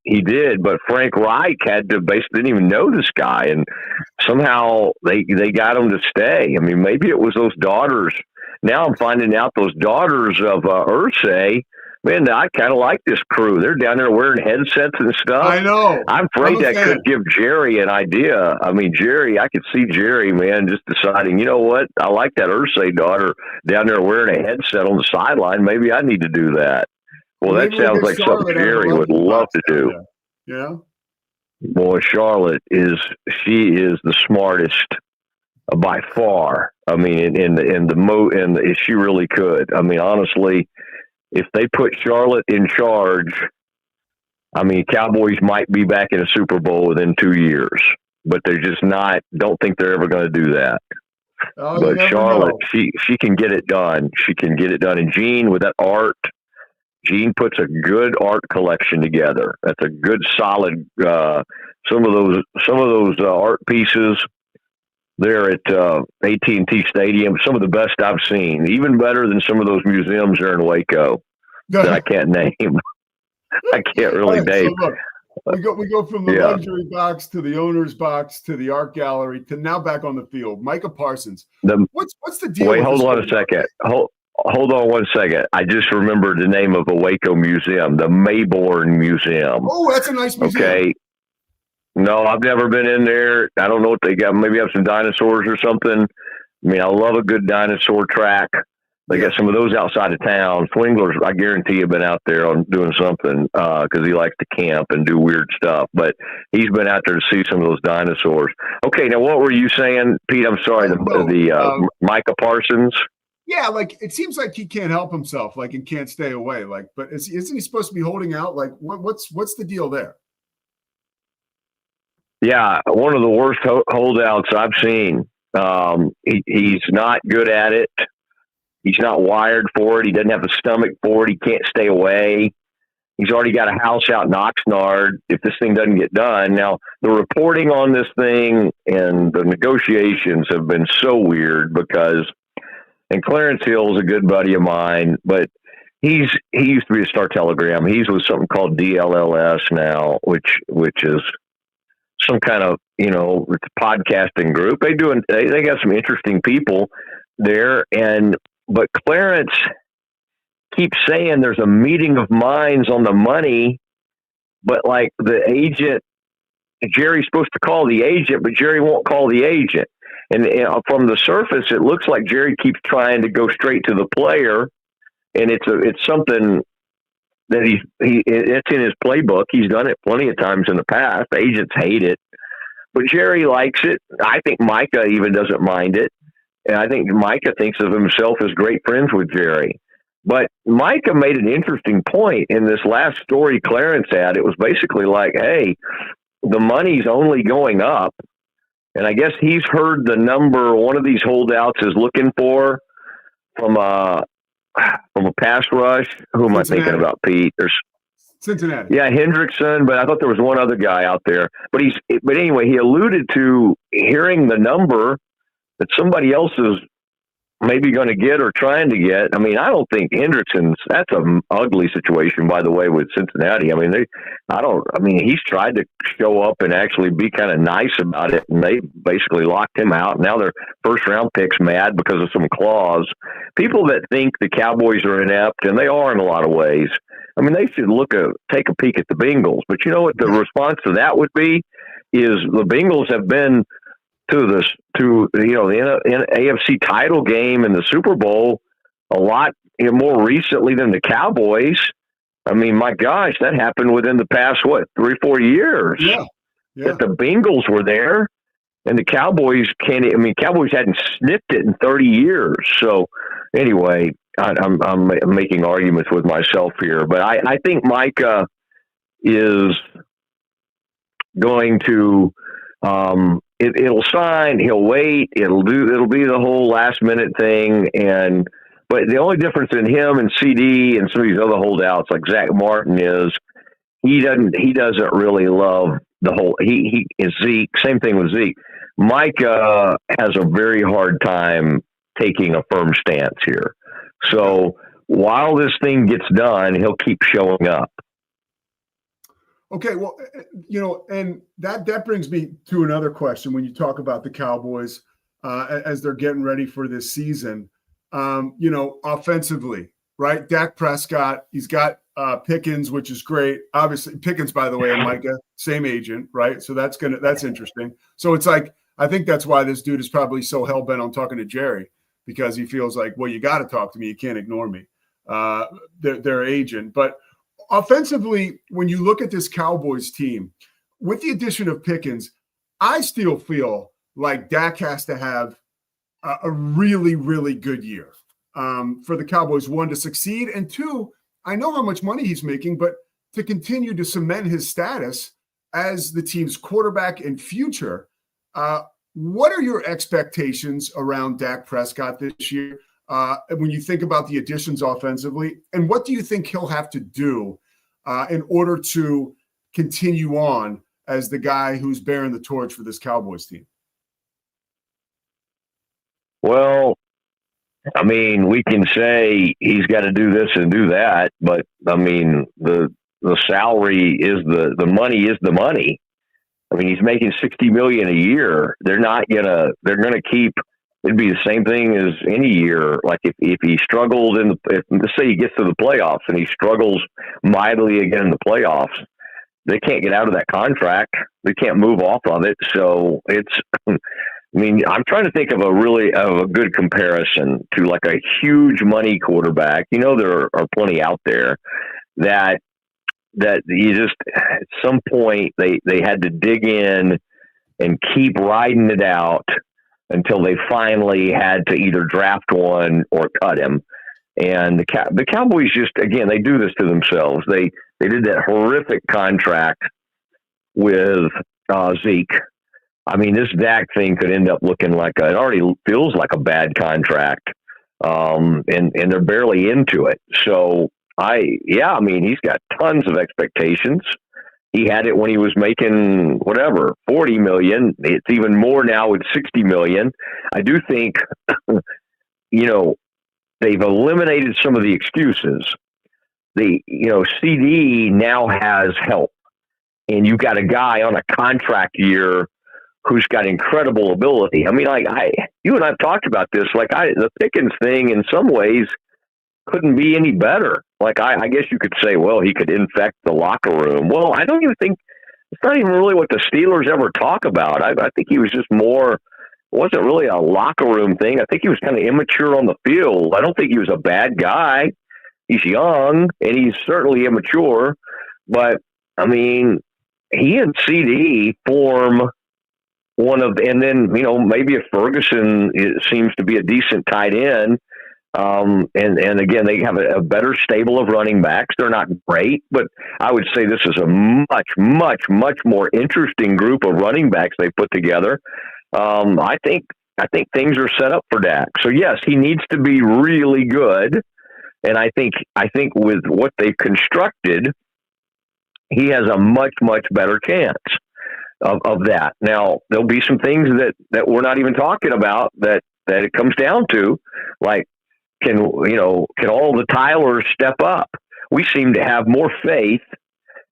he did. But Frank Reich didn't even know this guy, and somehow they got him to stay. I mean, maybe it was those daughters. Now I'm finding out those daughters of Irsay. Man, I kind of like this crew. They're down there wearing headsets and stuff. I know. I'm afraid that could give Jerry an idea. I mean, I could see Jerry, man, just deciding, you know what? I like that Irsay daughter down there wearing a headset on the sideline. Maybe I need to do that. Well, that sounds like something Jerry would love to do. Yeah. Boy, Charlotte is the smartest by far. I mean, she really could. I mean, honestly, if they put Charlotte in charge, I mean, Cowboys might be back in a Super Bowl within 2 years, but they're just don't think they're ever going to do that. Oh, but Charlotte, she can get it done. She can get it done. And Gene, with that art, Gene puts a good art collection together. That's a good, solid, some of those art pieces there at AT&T Stadium, some of the best I've seen, even better than some of those museums there in Waco that I can't name. I can't really name. So look, we go from the luxury box to the owner's box to the art gallery to now back on the field. Micah Parsons. What's the deal? Wait, hold on a second. Hold on 1 second. I just remembered the name of a Waco museum, the Mayborn Museum. Oh, that's a nice museum. Okay. No, I've never been in there. I don't know what they got. Maybe have some dinosaurs or something. I mean, I love a good dinosaur track. They got some of those outside of town. Swingler's, I guarantee, have been out there on doing something because he likes to camp and do weird stuff. But he's been out there to see some of those dinosaurs. Okay, now what were you saying, Pete? I'm sorry, the Micah Parsons. Yeah, like it seems like he can't help himself, like and can't stay away. Like, but isn't he supposed to be holding out? Like, what's the deal there? Yeah, one of the worst holdouts I've seen. He's not good at it. He's not wired for it. He doesn't have the stomach for it. He can't stay away. He's already got a house out in Oxnard if this thing doesn't get done. Now, the reporting on this thing and the negotiations have been so weird because, and Clarence Hill's a good buddy of mine, but he used to be a Star Telegram. He's with something called DLLS now, which is some kind of, it's a podcasting group. They got some interesting people there. But Clarence keeps saying there's a meeting of minds on the money, but like the agent, Jerry's supposed to call the agent, but Jerry won't call the agent. And from the surface, it looks like Jerry keeps trying to go straight to the player. And it's something that it's in his playbook. He's done it plenty of times in the past. The agents hate it, but Jerry likes it. I think Micah even doesn't mind it. And I think Micah thinks of himself as great friends with Jerry. But Micah made an interesting point in this last story Clarence had. It was basically like, hey, the money's only going up. And I guess he's heard the number one of these holdouts is looking for from a pass rush. Who am I thinking about, Pete? There's Cincinnati. Yeah, Hendrickson, but I thought there was one other guy out there. But anyway, he alluded to hearing the number that somebody else is maybe going to get or trying to get. I mean, I don't think Hendrickson's, that's an ugly situation, by the way, with Cincinnati. I mean, he's tried to show up and actually be kind of nice about it, and they basically locked him out. Now their first round pick's mad because of some clause. People that think the Cowboys are inept, and they are in a lot of ways, I mean, they should take a peek at the Bengals. But you know what the response to that would be? Is the Bengals have been to the AFC title game and the Super Bowl a lot more recently than the Cowboys. I mean, my gosh, that happened within the past, 3-4 years? Yeah. That the Bengals were there and the Cowboys Cowboys hadn't sniffed it in 30 years. So anyway, I'm making arguments with myself here, but I think Micah is going to, it'll sign, he'll wait, it'll be the whole last minute thing. But the only difference in him and CD and some of these other holdouts like Zach Martin is he doesn't really love the whole, he is Zeke, same thing with Zeke. Micah has a very hard time taking a firm stance here. So while this thing gets done, he'll keep showing up. Okay, well, and that brings me to another question. When you talk about the Cowboys as they're getting ready for this season, offensively, right? Dak Prescott, he's got Pickens, which is great. Obviously, Pickens, by the way, and Micah, same agent, right? So that's interesting. So it's like, I think that's why this dude is probably so hell bent on talking to Jerry, because he feels like, well, you got to talk to me. You can't ignore me. Their agent, but. Offensively, when you look at this Cowboys team, with the addition of Pickens, I still feel like Dak has to have a really, really good year for the Cowboys, one, to succeed, and two, I know how much money he's making, but to continue to cement his status as the team's quarterback and future. What are your expectations around Dak Prescott this year? When you think about the additions offensively, and what do you think he'll have to do in order to continue on as the guy who's bearing the torch for this Cowboys team? Well, I mean, we can say he's got to do this and do that, but I mean, the salary is the money is the money. I mean, he's making $60 million a year. They're gonna keep. It'd be the same thing as any year. Like if he struggles let's say he gets to the playoffs and he struggles mightily again in the playoffs, they can't get out of that contract. They can't move off of it. So it's, I mean, I'm trying to think of a good comparison to like a huge money quarterback. You know, there are plenty out there that you just, at some point they had to dig in and keep riding it out until they finally had to either draft one or cut him. And the Cowboys just, again, they do this to themselves. They did that horrific contract with Zeke. I mean, this Dak thing could end up looking like it already feels like a bad contract. And they're barely into it. So I mean, he's got tons of expectations. He had it when he was making whatever, $40 million. It's even more now with $60 million. I do think, you know, they've eliminated some of the excuses. CD now has help, and you've got a guy on a contract year who's got incredible ability. I mean, you and I've talked about this. The Pickens thing, in some ways, couldn't be any better. I guess you could say, well, he could infect the locker room. Well, I don't even think it's not even really what the Steelers ever talk about. I think he was just more. It wasn't really a locker room thing. I think he was kind of immature on the field. I don't think he was a bad guy. He's young, and he's certainly immature. But, I mean, he and CD form one of – and then, you know, maybe if Ferguson seems to be a decent tight end, and again, they have a better stable of running backs. They're not great, but I would say this is a much, much, much more interesting group of running backs they put together. I think things are set up for Dak. So yes, he needs to be really good, and I think with what they've constructed, he has a much, much better chance of that. Now there'll be some things that we're not even talking about that it comes down to, like can all the Tylers step up? We seem to have more faith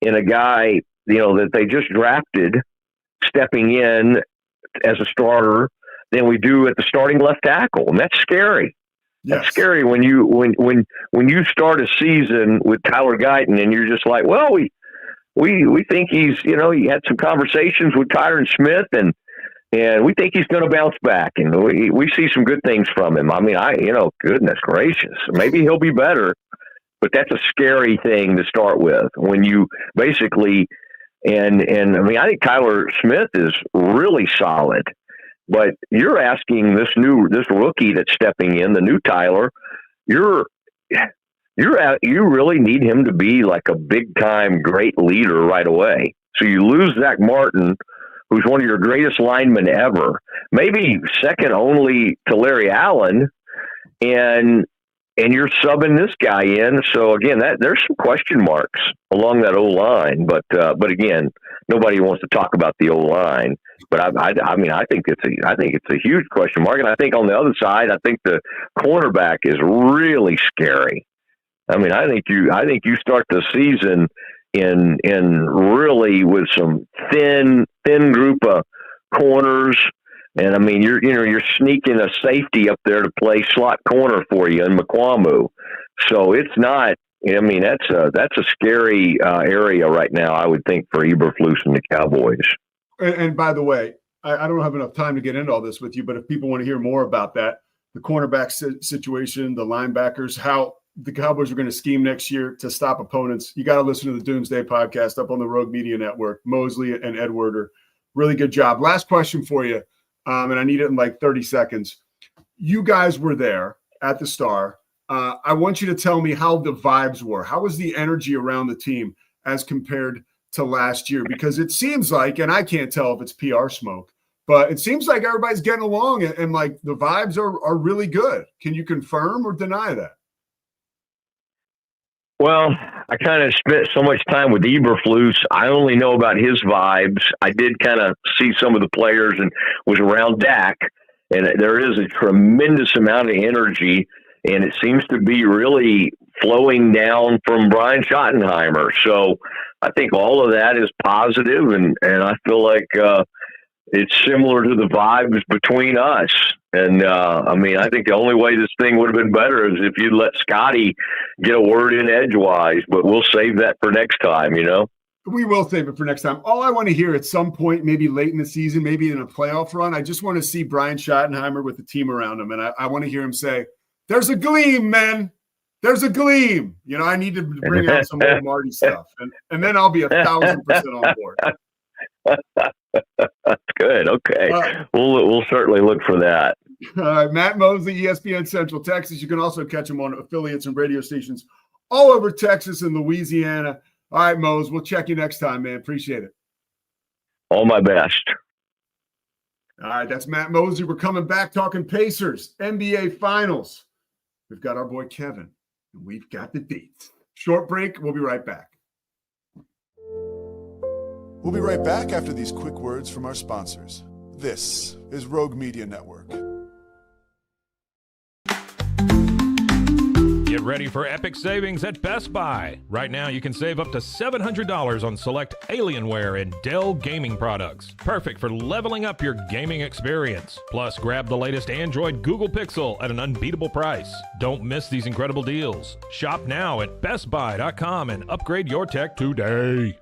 in a guy that they just drafted stepping in as a starter than we do at the starting left tackle, and that's scary. Yes. That's scary when you start a season with Tyler Guyton and you're just like, well, we think he's he had some conversations with Tyron Smith and we think he's going to bounce back, and we see some good things from him. I mean, goodness gracious, maybe he'll be better, but that's a scary thing to start with when you basically. And I mean, I think Tyler Smith is really solid, but you're asking this rookie that's stepping in, the new Tyler, you really need him to be like a big time great leader right away. So you lose Zach Martin, who's one of your greatest linemen ever, maybe second only to Larry Allen, and you're subbing this guy in. So again, there's some question marks along that O-line, but again, nobody wants to talk about the O-line. But I mean, I think it's a huge question mark, and I think on the other side, I think the cornerback is really scary. I mean, I think you start the season in really with some thin group of corners. And I mean, you're sneaking a safety up there to play slot corner for you in McQuamu. So it's not. I mean, that's a scary area right now, I would think, for Eberflus and the Cowboys. And by the way, I don't have enough time to get into all this with you, but if people want to hear more about that, the cornerback situation, the linebackers, how the Cowboys are going to scheme next year to stop opponents, you got to listen to the Doomsday podcast up on the Rogue Media Network. Mosley and Edward are really good job. Last question for you. And I need it in like 30 seconds. You guys were there at the Star. I want you to tell me how the vibes were. How was the energy around the team as compared to last year? Because it seems like, and I can't tell if it's PR smoke, but it seems like everybody's getting along and like the vibes are really good. Can you confirm or deny that? Well, I kind of spent so much time with Eberflus. I only know about his vibes. I did kind of see some of the players and was around Dak, and there is a tremendous amount of energy, and it seems to be really flowing down from Brian Schottenheimer. So I think all of that is positive, and I feel like it's similar to the vibes between us. And, I mean, I think the only way this thing would have been better is if you let Scotty get a word in edgewise, but we'll save that for next time, We will save it for next time. All I want to hear at some point, maybe late in the season, maybe in a playoff run, I just want to see Brian Schottenheimer with the team around him. And I want to hear him say, there's a gleam, man. There's a gleam. You know, I need to bring out some more Marty stuff. And then I'll be 1,000% on board. That's good. Okay. We'll certainly look for that. All right. Matt Mosley, ESPN Central Texas. You can also catch him on affiliates and radio stations all over Texas and Louisiana. All right, Mose, we'll check you next time, man. Appreciate it. All my best. All right, that's Matt Mosley. We're coming back talking Pacers, NBA Finals. We've got our boy Kevin, and we've got the dates. Short break. We'll be right back. We'll be right back after these quick words from our sponsors. This is Rogue Media Network. Get ready for epic savings at Best Buy. Right now, you can save up to $700 on select Alienware and Dell gaming products. Perfect for leveling up your gaming experience. Plus, grab the latest Android Google Pixel at an unbeatable price. Don't miss these incredible deals. Shop now at bestbuy.com and upgrade your tech today.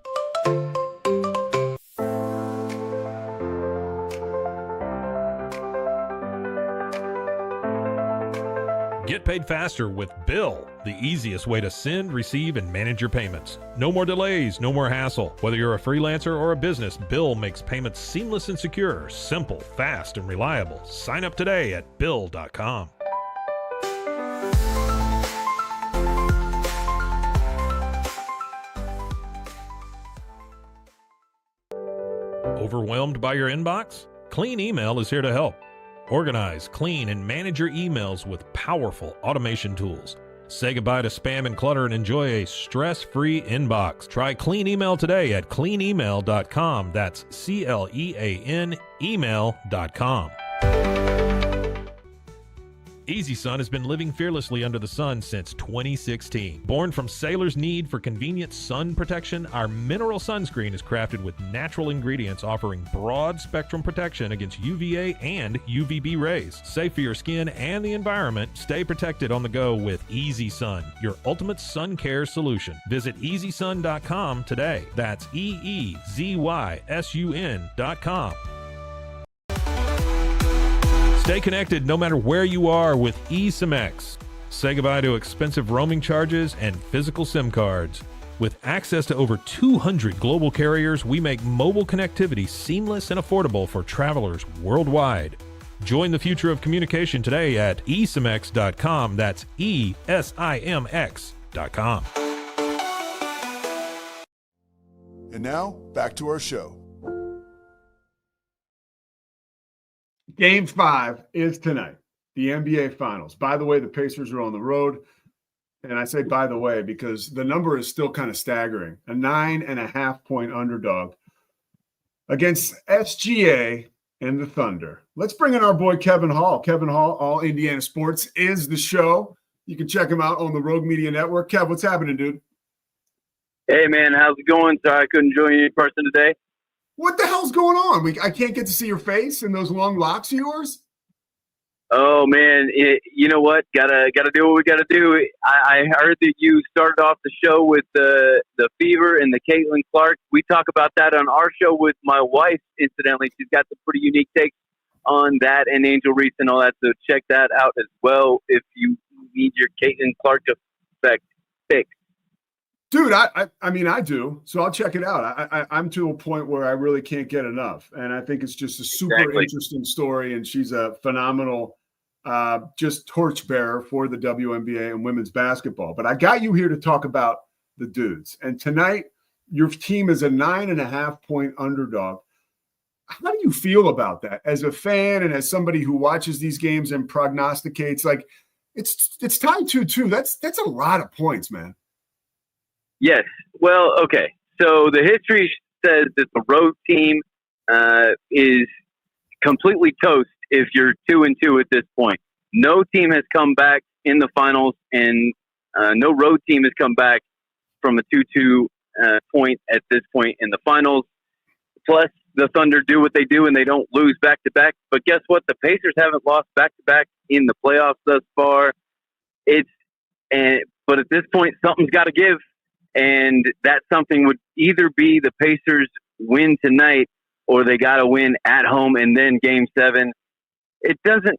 Get paid faster with Bill, the easiest way to send, receive, and manage your payments. No more delays, no more hassle. Whether you're a freelancer or a business, Bill makes payments seamless and secure, simple, fast, and reliable. Sign up today at Bill.com. Overwhelmed by your inbox? Clean Email is here to help. Organize, clean, and manage your emails with powerful automation tools. Say goodbye to spam and clutter and enjoy a stress-free inbox. Try Clean Email today at cleanemail.com. That's CLEAN email.com. EasySun has been living fearlessly under the sun since 2016. Born from sailors' need for convenient sun protection, our mineral sunscreen is crafted with natural ingredients offering broad spectrum protection against UVA and UVB rays. Safe for your skin and the environment, stay protected on the go with EasySun, your ultimate sun care solution. Visit EasySun.com today. That's EEZYSUN.com. Stay connected no matter where you are with ESIMX. Say goodbye to expensive roaming charges and physical SIM cards. With access to over 200 global carriers, we make mobile connectivity seamless and affordable for travelers worldwide. Join the future of communication today at ESIMX.com. That's ESIMX.com. And now, back to our show. Game 5 is tonight, the NBA Finals. By the way, the Pacers are on the road. And I say by the way because the number is still kind of staggering. A 9.5-point underdog against SGA and the Thunder. Let's bring in our boy Kevin Hall. Kevin Hall, All Indiana Sports is the show. You can check him out on the Rogue Media Network. Kev, what's happening, dude? Hey, man, how's it going? Sorry I couldn't join you in person today. What the hell's going on? I can't get to see your face and those long locks of yours. Oh man, you know what? Gotta do what we gotta do. I heard that you started off the show with the fever and the Caitlin Clark. We talk about that on our show with my wife. Incidentally, she's got some pretty unique takes on that and Angel Reese and all that. So check that out as well if you need your Caitlin Clark effect fixed. Dude, I mean, I do. So I'll check it out. I'm to a point where I really can't get enough. And I think it's just a super interesting story. And she's a phenomenal just torchbearer for the WNBA and women's basketball. But I got you here to talk about the dudes. And tonight, your team is a 9.5-point underdog. How do you feel about that as a fan and as somebody who watches these games and prognosticates? Like, it's tied 2-2. That's a lot of points, man. Yes. Well, okay. So the history says that the road team is completely toast if you're 2-2 at this point. No team has come back in the finals, and no road team has come back from a 2-2 point at this point in the finals. Plus, the Thunder do what they do, and they don't lose back-to-back. But guess what? The Pacers haven't lost back-to-back in the playoffs thus far. But at this point, something's got to give. And that something would either be the Pacers win tonight or they got to win at home and then Game 7. It doesn't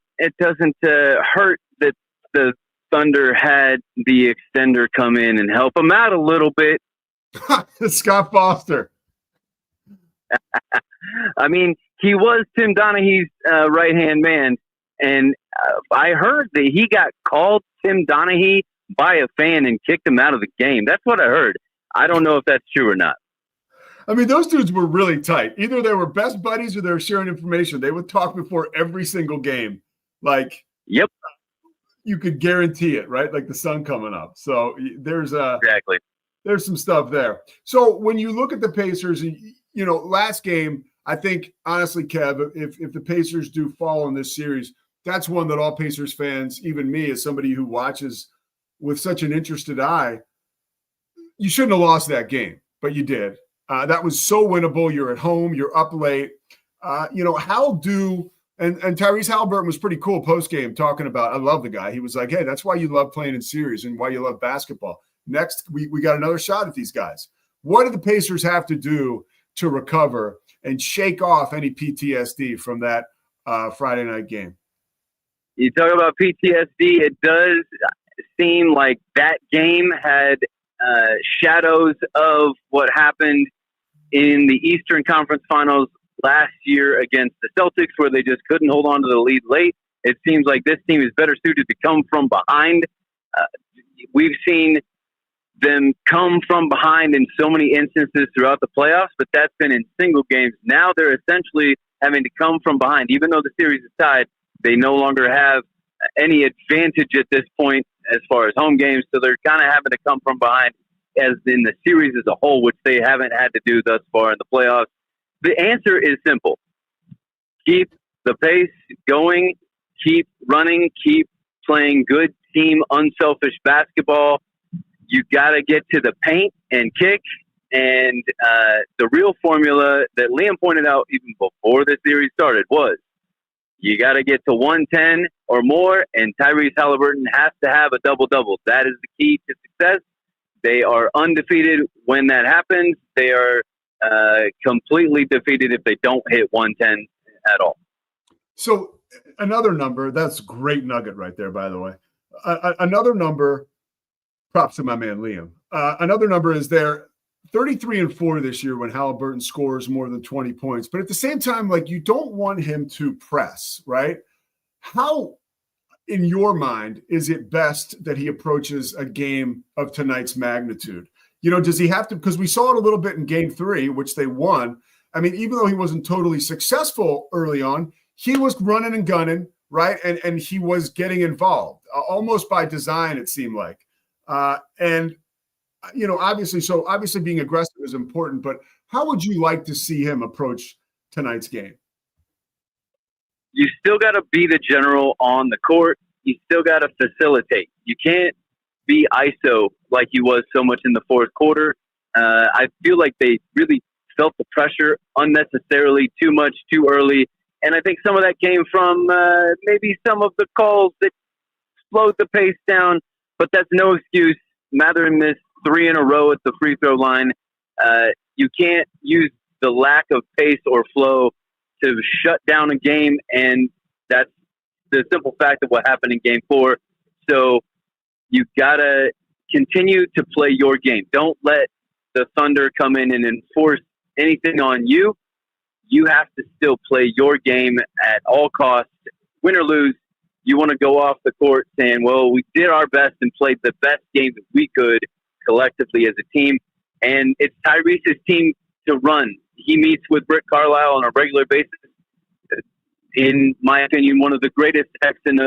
hurt that the Thunder had the extender come in and help them out a little bit. Scott Foster. I mean, he was Tim Donaghy's right-hand man, and I heard that he got called Tim Donaghy by a fan and kicked him out of the game. That's what I heard. I don't know if that's true or not. I mean, those dudes were really tight. Either they were best buddies or they were sharing information. They would talk before every single game. Like, yep, you could guarantee it, right? Like the sun coming up. So there's exactly. There's some stuff there. So when you look at the Pacers, you know, last game, I think, honestly, Kev, if the Pacers do fall in this series, that's one that all Pacers fans, even me as somebody who watches with such an interested eye, you shouldn't have lost that game, but you did. That was so winnable. You're at home. You're up late. You know, and Tyrese Halliburton was pretty cool post-game talking about, I love the guy. He was like, hey, that's why you love playing in series and why you love basketball. Next, we got another shot at these guys. What do the Pacers have to do to recover and shake off any PTSD from that Friday night game? You talk about PTSD, it does seem like that game had shadows of what happened in the Eastern Conference Finals last year against the Celtics, where they just couldn't hold on to the lead late. It seems like this team is better suited to come from behind. We've seen them come from behind in so many instances throughout the playoffs, but that's been in single games. Now they're essentially having to come from behind. Even though the series is tied, they no longer have any advantage at this point as far as home games, so they're kind of having to come from behind as in the series as a whole, which they haven't had to do thus far in the playoffs. The answer is simple. Keep the pace going, keep running, keep playing good team, unselfish basketball. You got to get to the paint and kick. And the real formula that Liam pointed out even before the series started was you got to get to 110 or more, and Tyrese Halliburton has to have a double-double. That is the key to success. They are undefeated when that happens. They are completely defeated if they don't hit 110 at all. So another number, that's a great nugget right there, by the way. Another number, props to my man Liam. Another number is they're 33-4 this year when Halliburton scores more than 20 points. But at the same time, like, you don't want him to press, right? How, in your mind, is it best that he approaches a game of tonight's magnitude? You know, does he have to, because we saw it a little bit in game 3, which they won. I mean, even though he wasn't totally successful early on, he was running and gunning, right? And he was getting involved, almost by design, it seemed like. And, you know, obviously being aggressive is important, but how would you like to see him approach tonight's game? You still got to be the general on the court. You still got to facilitate. You can't be ISO like he was so much in the fourth quarter. I feel like they really felt the pressure unnecessarily, too much, too early. And I think some of that came from maybe some of the calls that slowed the pace down, but that's no excuse. Mathurin missed 3 in a row at the free throw line. You can't use the lack of pace or flow to shut down a game, and that's the simple fact of what happened in game 4. So you got to continue to play your game. Don't let the Thunder come in and enforce anything on you. You have to still play your game at all costs. Win or lose, you want to go off the court saying, well, we did our best and played the best game that we could collectively as a team. And it's Tyrese's team to run. He meets with Rick Carlisle on a regular basis. In my opinion, one of the greatest X's and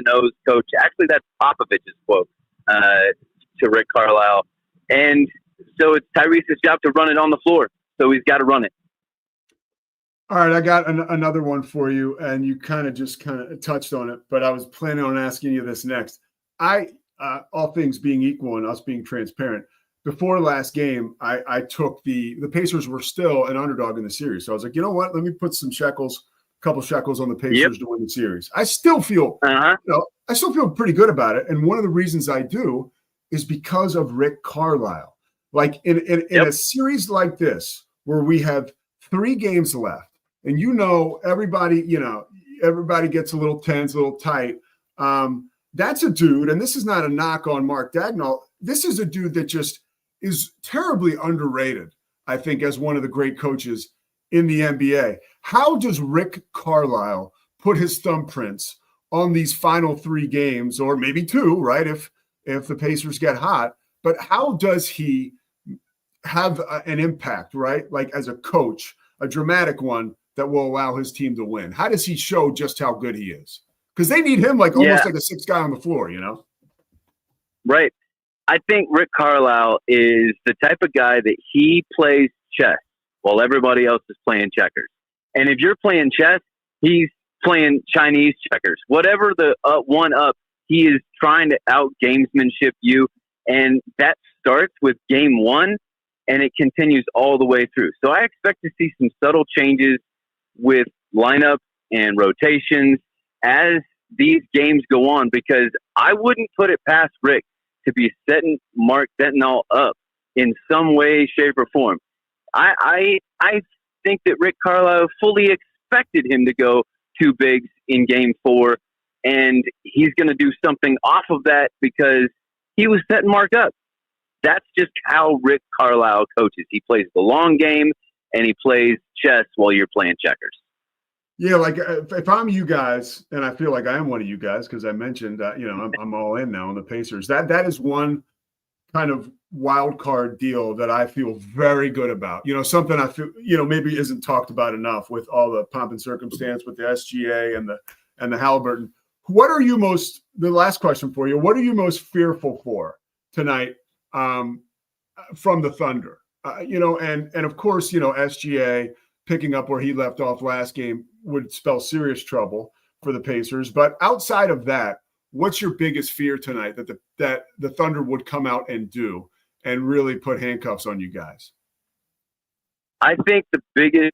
O's coach. Actually, that's Popovich's quote to Rick Carlisle. And so it's Tyrese's job to run it on the floor. So he's got to run it. All right, I got another one for you, and you kind of touched on it, but I was planning on asking you this next. All things being equal and us being transparent, before last game, I took the Pacers were still an underdog in the series. So I was like, you know what? Let me put some couple shekels on the Pacers to win the series. I still feel, I still feel pretty good about it. And one of the reasons I do is because of Rick Carlisle. Like in a series like this, where we have 3 games left, and everybody gets a little tense, a little tight. That's a dude, and this is not a knock on Mark Dagnall. This is a dude that just is terribly underrated, I think, as one of the great coaches in the NBA. How does Rick Carlisle put his thumbprints on these final 3 games, or maybe 2, right, if the Pacers get hot? But how does he have an impact, right, like as a coach, a dramatic one that will allow his team to win? How does he show just how good he is? Because they need him like almost like a 6th guy on the floor, Right. I think Rick Carlisle is the type of guy that he plays chess while everybody else is playing checkers. And if you're playing chess, he's playing Chinese checkers. Whatever the one up, he is trying to out-gamesmanship you. And that starts with game 1, and it continues all the way through. So I expect to see some subtle changes with lineup and rotations as these games go on, because I wouldn't put it past Rick to be setting Mark Dagnall up in some way, shape, or form. I think that Rick Carlisle fully expected him to go 2 bigs in game 4, and he's going to do something off of that because he was setting Mark up. That's just how Rick Carlisle coaches. He plays the long game, and he plays chess while you're playing checkers. Yeah, like if I'm you guys, and I feel like I am one of you guys because I mentioned, I'm all in now on the Pacers. That is one kind of wild card deal that I feel very good about. Something I feel, maybe isn't talked about enough with all the pomp and circumstance with the SGA and the Halliburton. The last question for you, what are you most fearful for tonight from the Thunder? And of course, SGA picking up where he left off last game would spell serious trouble for the Pacers. But outside of that, what's your biggest fear tonight that the Thunder would come out and do and really put handcuffs on you guys? I think the biggest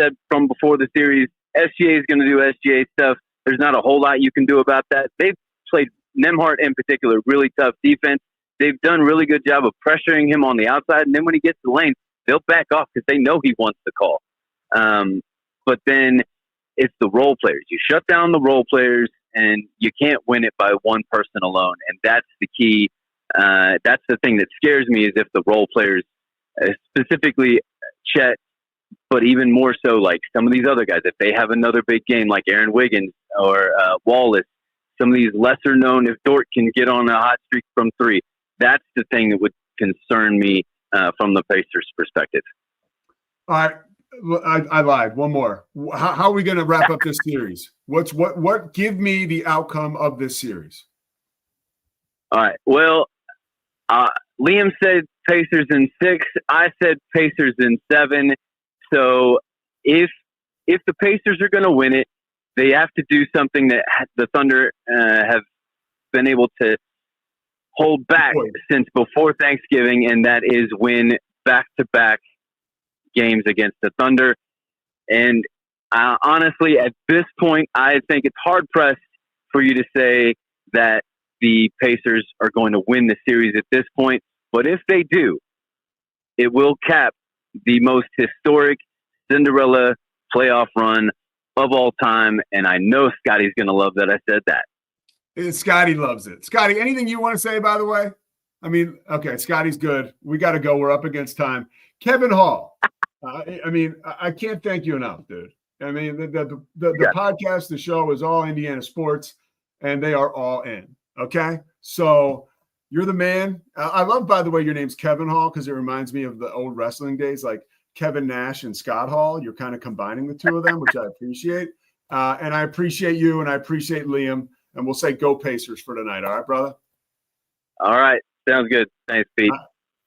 said from before the series, SGA is going to do SGA stuff. There's not a whole lot you can do about that. They've played Nembhard in particular, really tough defense. They've done a really good job of pressuring him on the outside, and then when he gets to the lane, they'll back off because they know he wants the call. But then it's the role players. You shut down the role players, and you can't win it by one person alone, and that's the key. That's the thing that scares me is if the role players, specifically Chet, but even more so like some of these other guys, if they have another big game like Aaron Wiggins or Wallace, some of these lesser known, if Dort can get on a hot streak from 3, that's the thing that would concern me from the Pacers' perspective. All right. I lied. One more. How are we going to wrap up this series? What give me the outcome of this series? All right. Well, Liam said Pacers in 6. I said Pacers in 7. So if the Pacers are going to win it, they have to do something that the Thunder have been able to hold back since before Thanksgiving, and that is win back-to-back games against the Thunder. And honestly, at this point, I think it's hard-pressed for you to say that the Pacers are going to win the series at this point. But if they do, it will cap the most historic Cinderella playoff run of all time, and I know Scotty's going to love that I said that. Scotty loves it. Scotty, anything you want to say, by the way? I mean, okay, Scotty's good. We got to go. We're up against time. Kevin Hall. I can't thank you enough, dude. I mean, the podcast, the show is all Indiana sports, and they are all in. Okay? So you're the man. I love, by the way, your name's Kevin Hall because it reminds me of the old wrestling days, like Kevin Nash and Scott Hall. You're kind of combining the two of them, which I appreciate. And I appreciate you, and I appreciate Liam. And we'll say go Pacers for tonight. All right, brother? All right. Sounds good. Thanks, Pete. All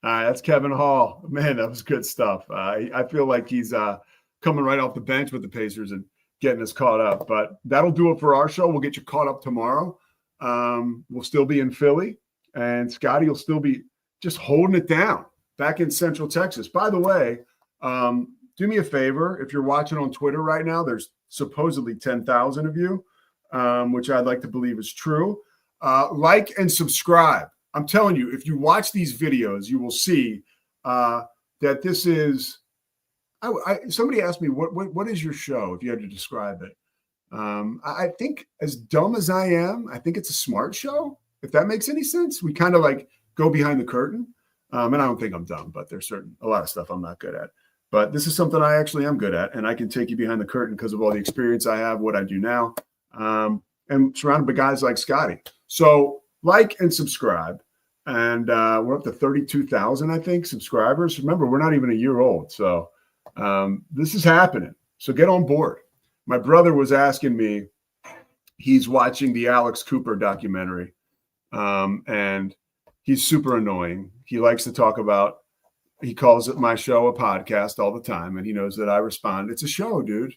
right. That's Kevin Hall. Man, that was good stuff. I feel like he's coming right off the bench with the Pacers and getting us caught up. But that'll do it for our show. We'll get you caught up tomorrow. We'll still be in Philly. And Scotty will still be just holding it down back in Central Texas. By the way, do me a favor. If you're watching on Twitter right now, there's supposedly 10,000 of you, which I'd like to believe is true. Like and subscribe. I'm telling you, if you watch these videos, you will see that this is. Somebody asked me, what is your show if you had to describe it? I think, as dumb as I am, I think it's a smart show, if that makes any sense. We kind of like go behind the curtain. And I don't think I'm dumb, but there's a lot of stuff I'm not good at. But this is something I actually am good at, and I can take you behind the curtain because of all the experience I have, what I do now, and surrounded by guys like Scotty. So like and subscribe. And we're up to 32,000, I think, subscribers. Remember, we're not even a year old. So this is happening. So get on board. My brother was asking me, he's watching the Alex Cooper documentary, and he's super annoying. He likes to talk about, he calls it my show a podcast all the time, and he knows that I respond, it's a show, dude.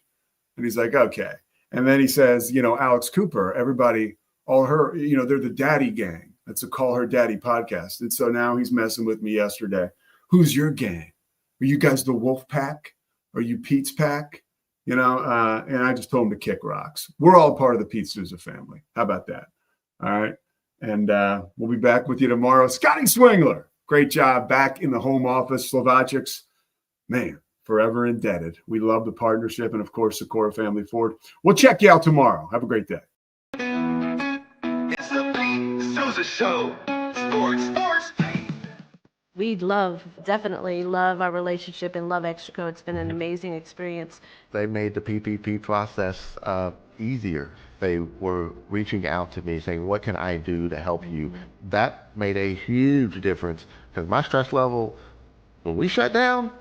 And he's like, okay. And then he says, Alex Cooper, everybody, all her, they're the daddy gang. That's a Call Her Daddy podcast. And so now he's messing with me yesterday. Who's your gang? Are you guys the Wolf Pack? Are you Pete's Pack? And I just told him to kick rocks. We're all part of the Pete Sousa family. How about that? All right. And we'll be back with you tomorrow. Scotty Swingler, great job back in the home office. Slovakics, man, forever indebted. We love the partnership. And, of course, Sikora Family Ford. We'll check you out tomorrow. Have a great day. It's the Pete Sousa Show. Sports. We definitely love our relationship and love Extraco. It's been an amazing experience. They made the PPP process easier. They were reaching out to me saying, what can I do to help you? That made a huge difference because my stress level, when we shut down,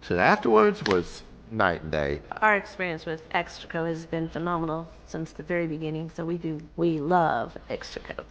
to afterwards was night and day. Our experience with Extraco has been phenomenal since the very beginning. So we love Extraco.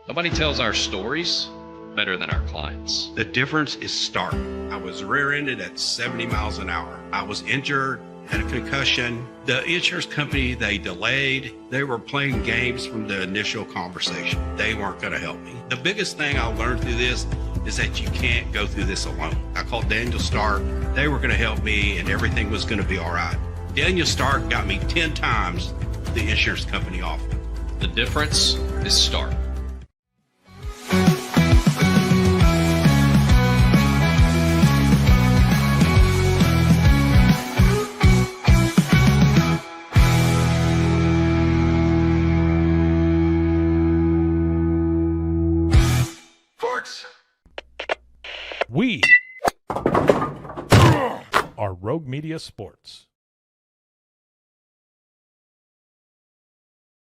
Nobody tells our stories better than our clients. The difference is stark. I was rear-ended at 70 miles an hour. I was injured, had a concussion. The insurance company, they delayed. They were playing games from the initial conversation. They weren't going to help me. The biggest thing I learned through this is that you can't go through this alone. I called Daniel Stark. They were going to help me, and everything was going to be all right. Daniel Stark got me 10 times the insurance company offered. The difference is stark. We are Rogue Media Sports.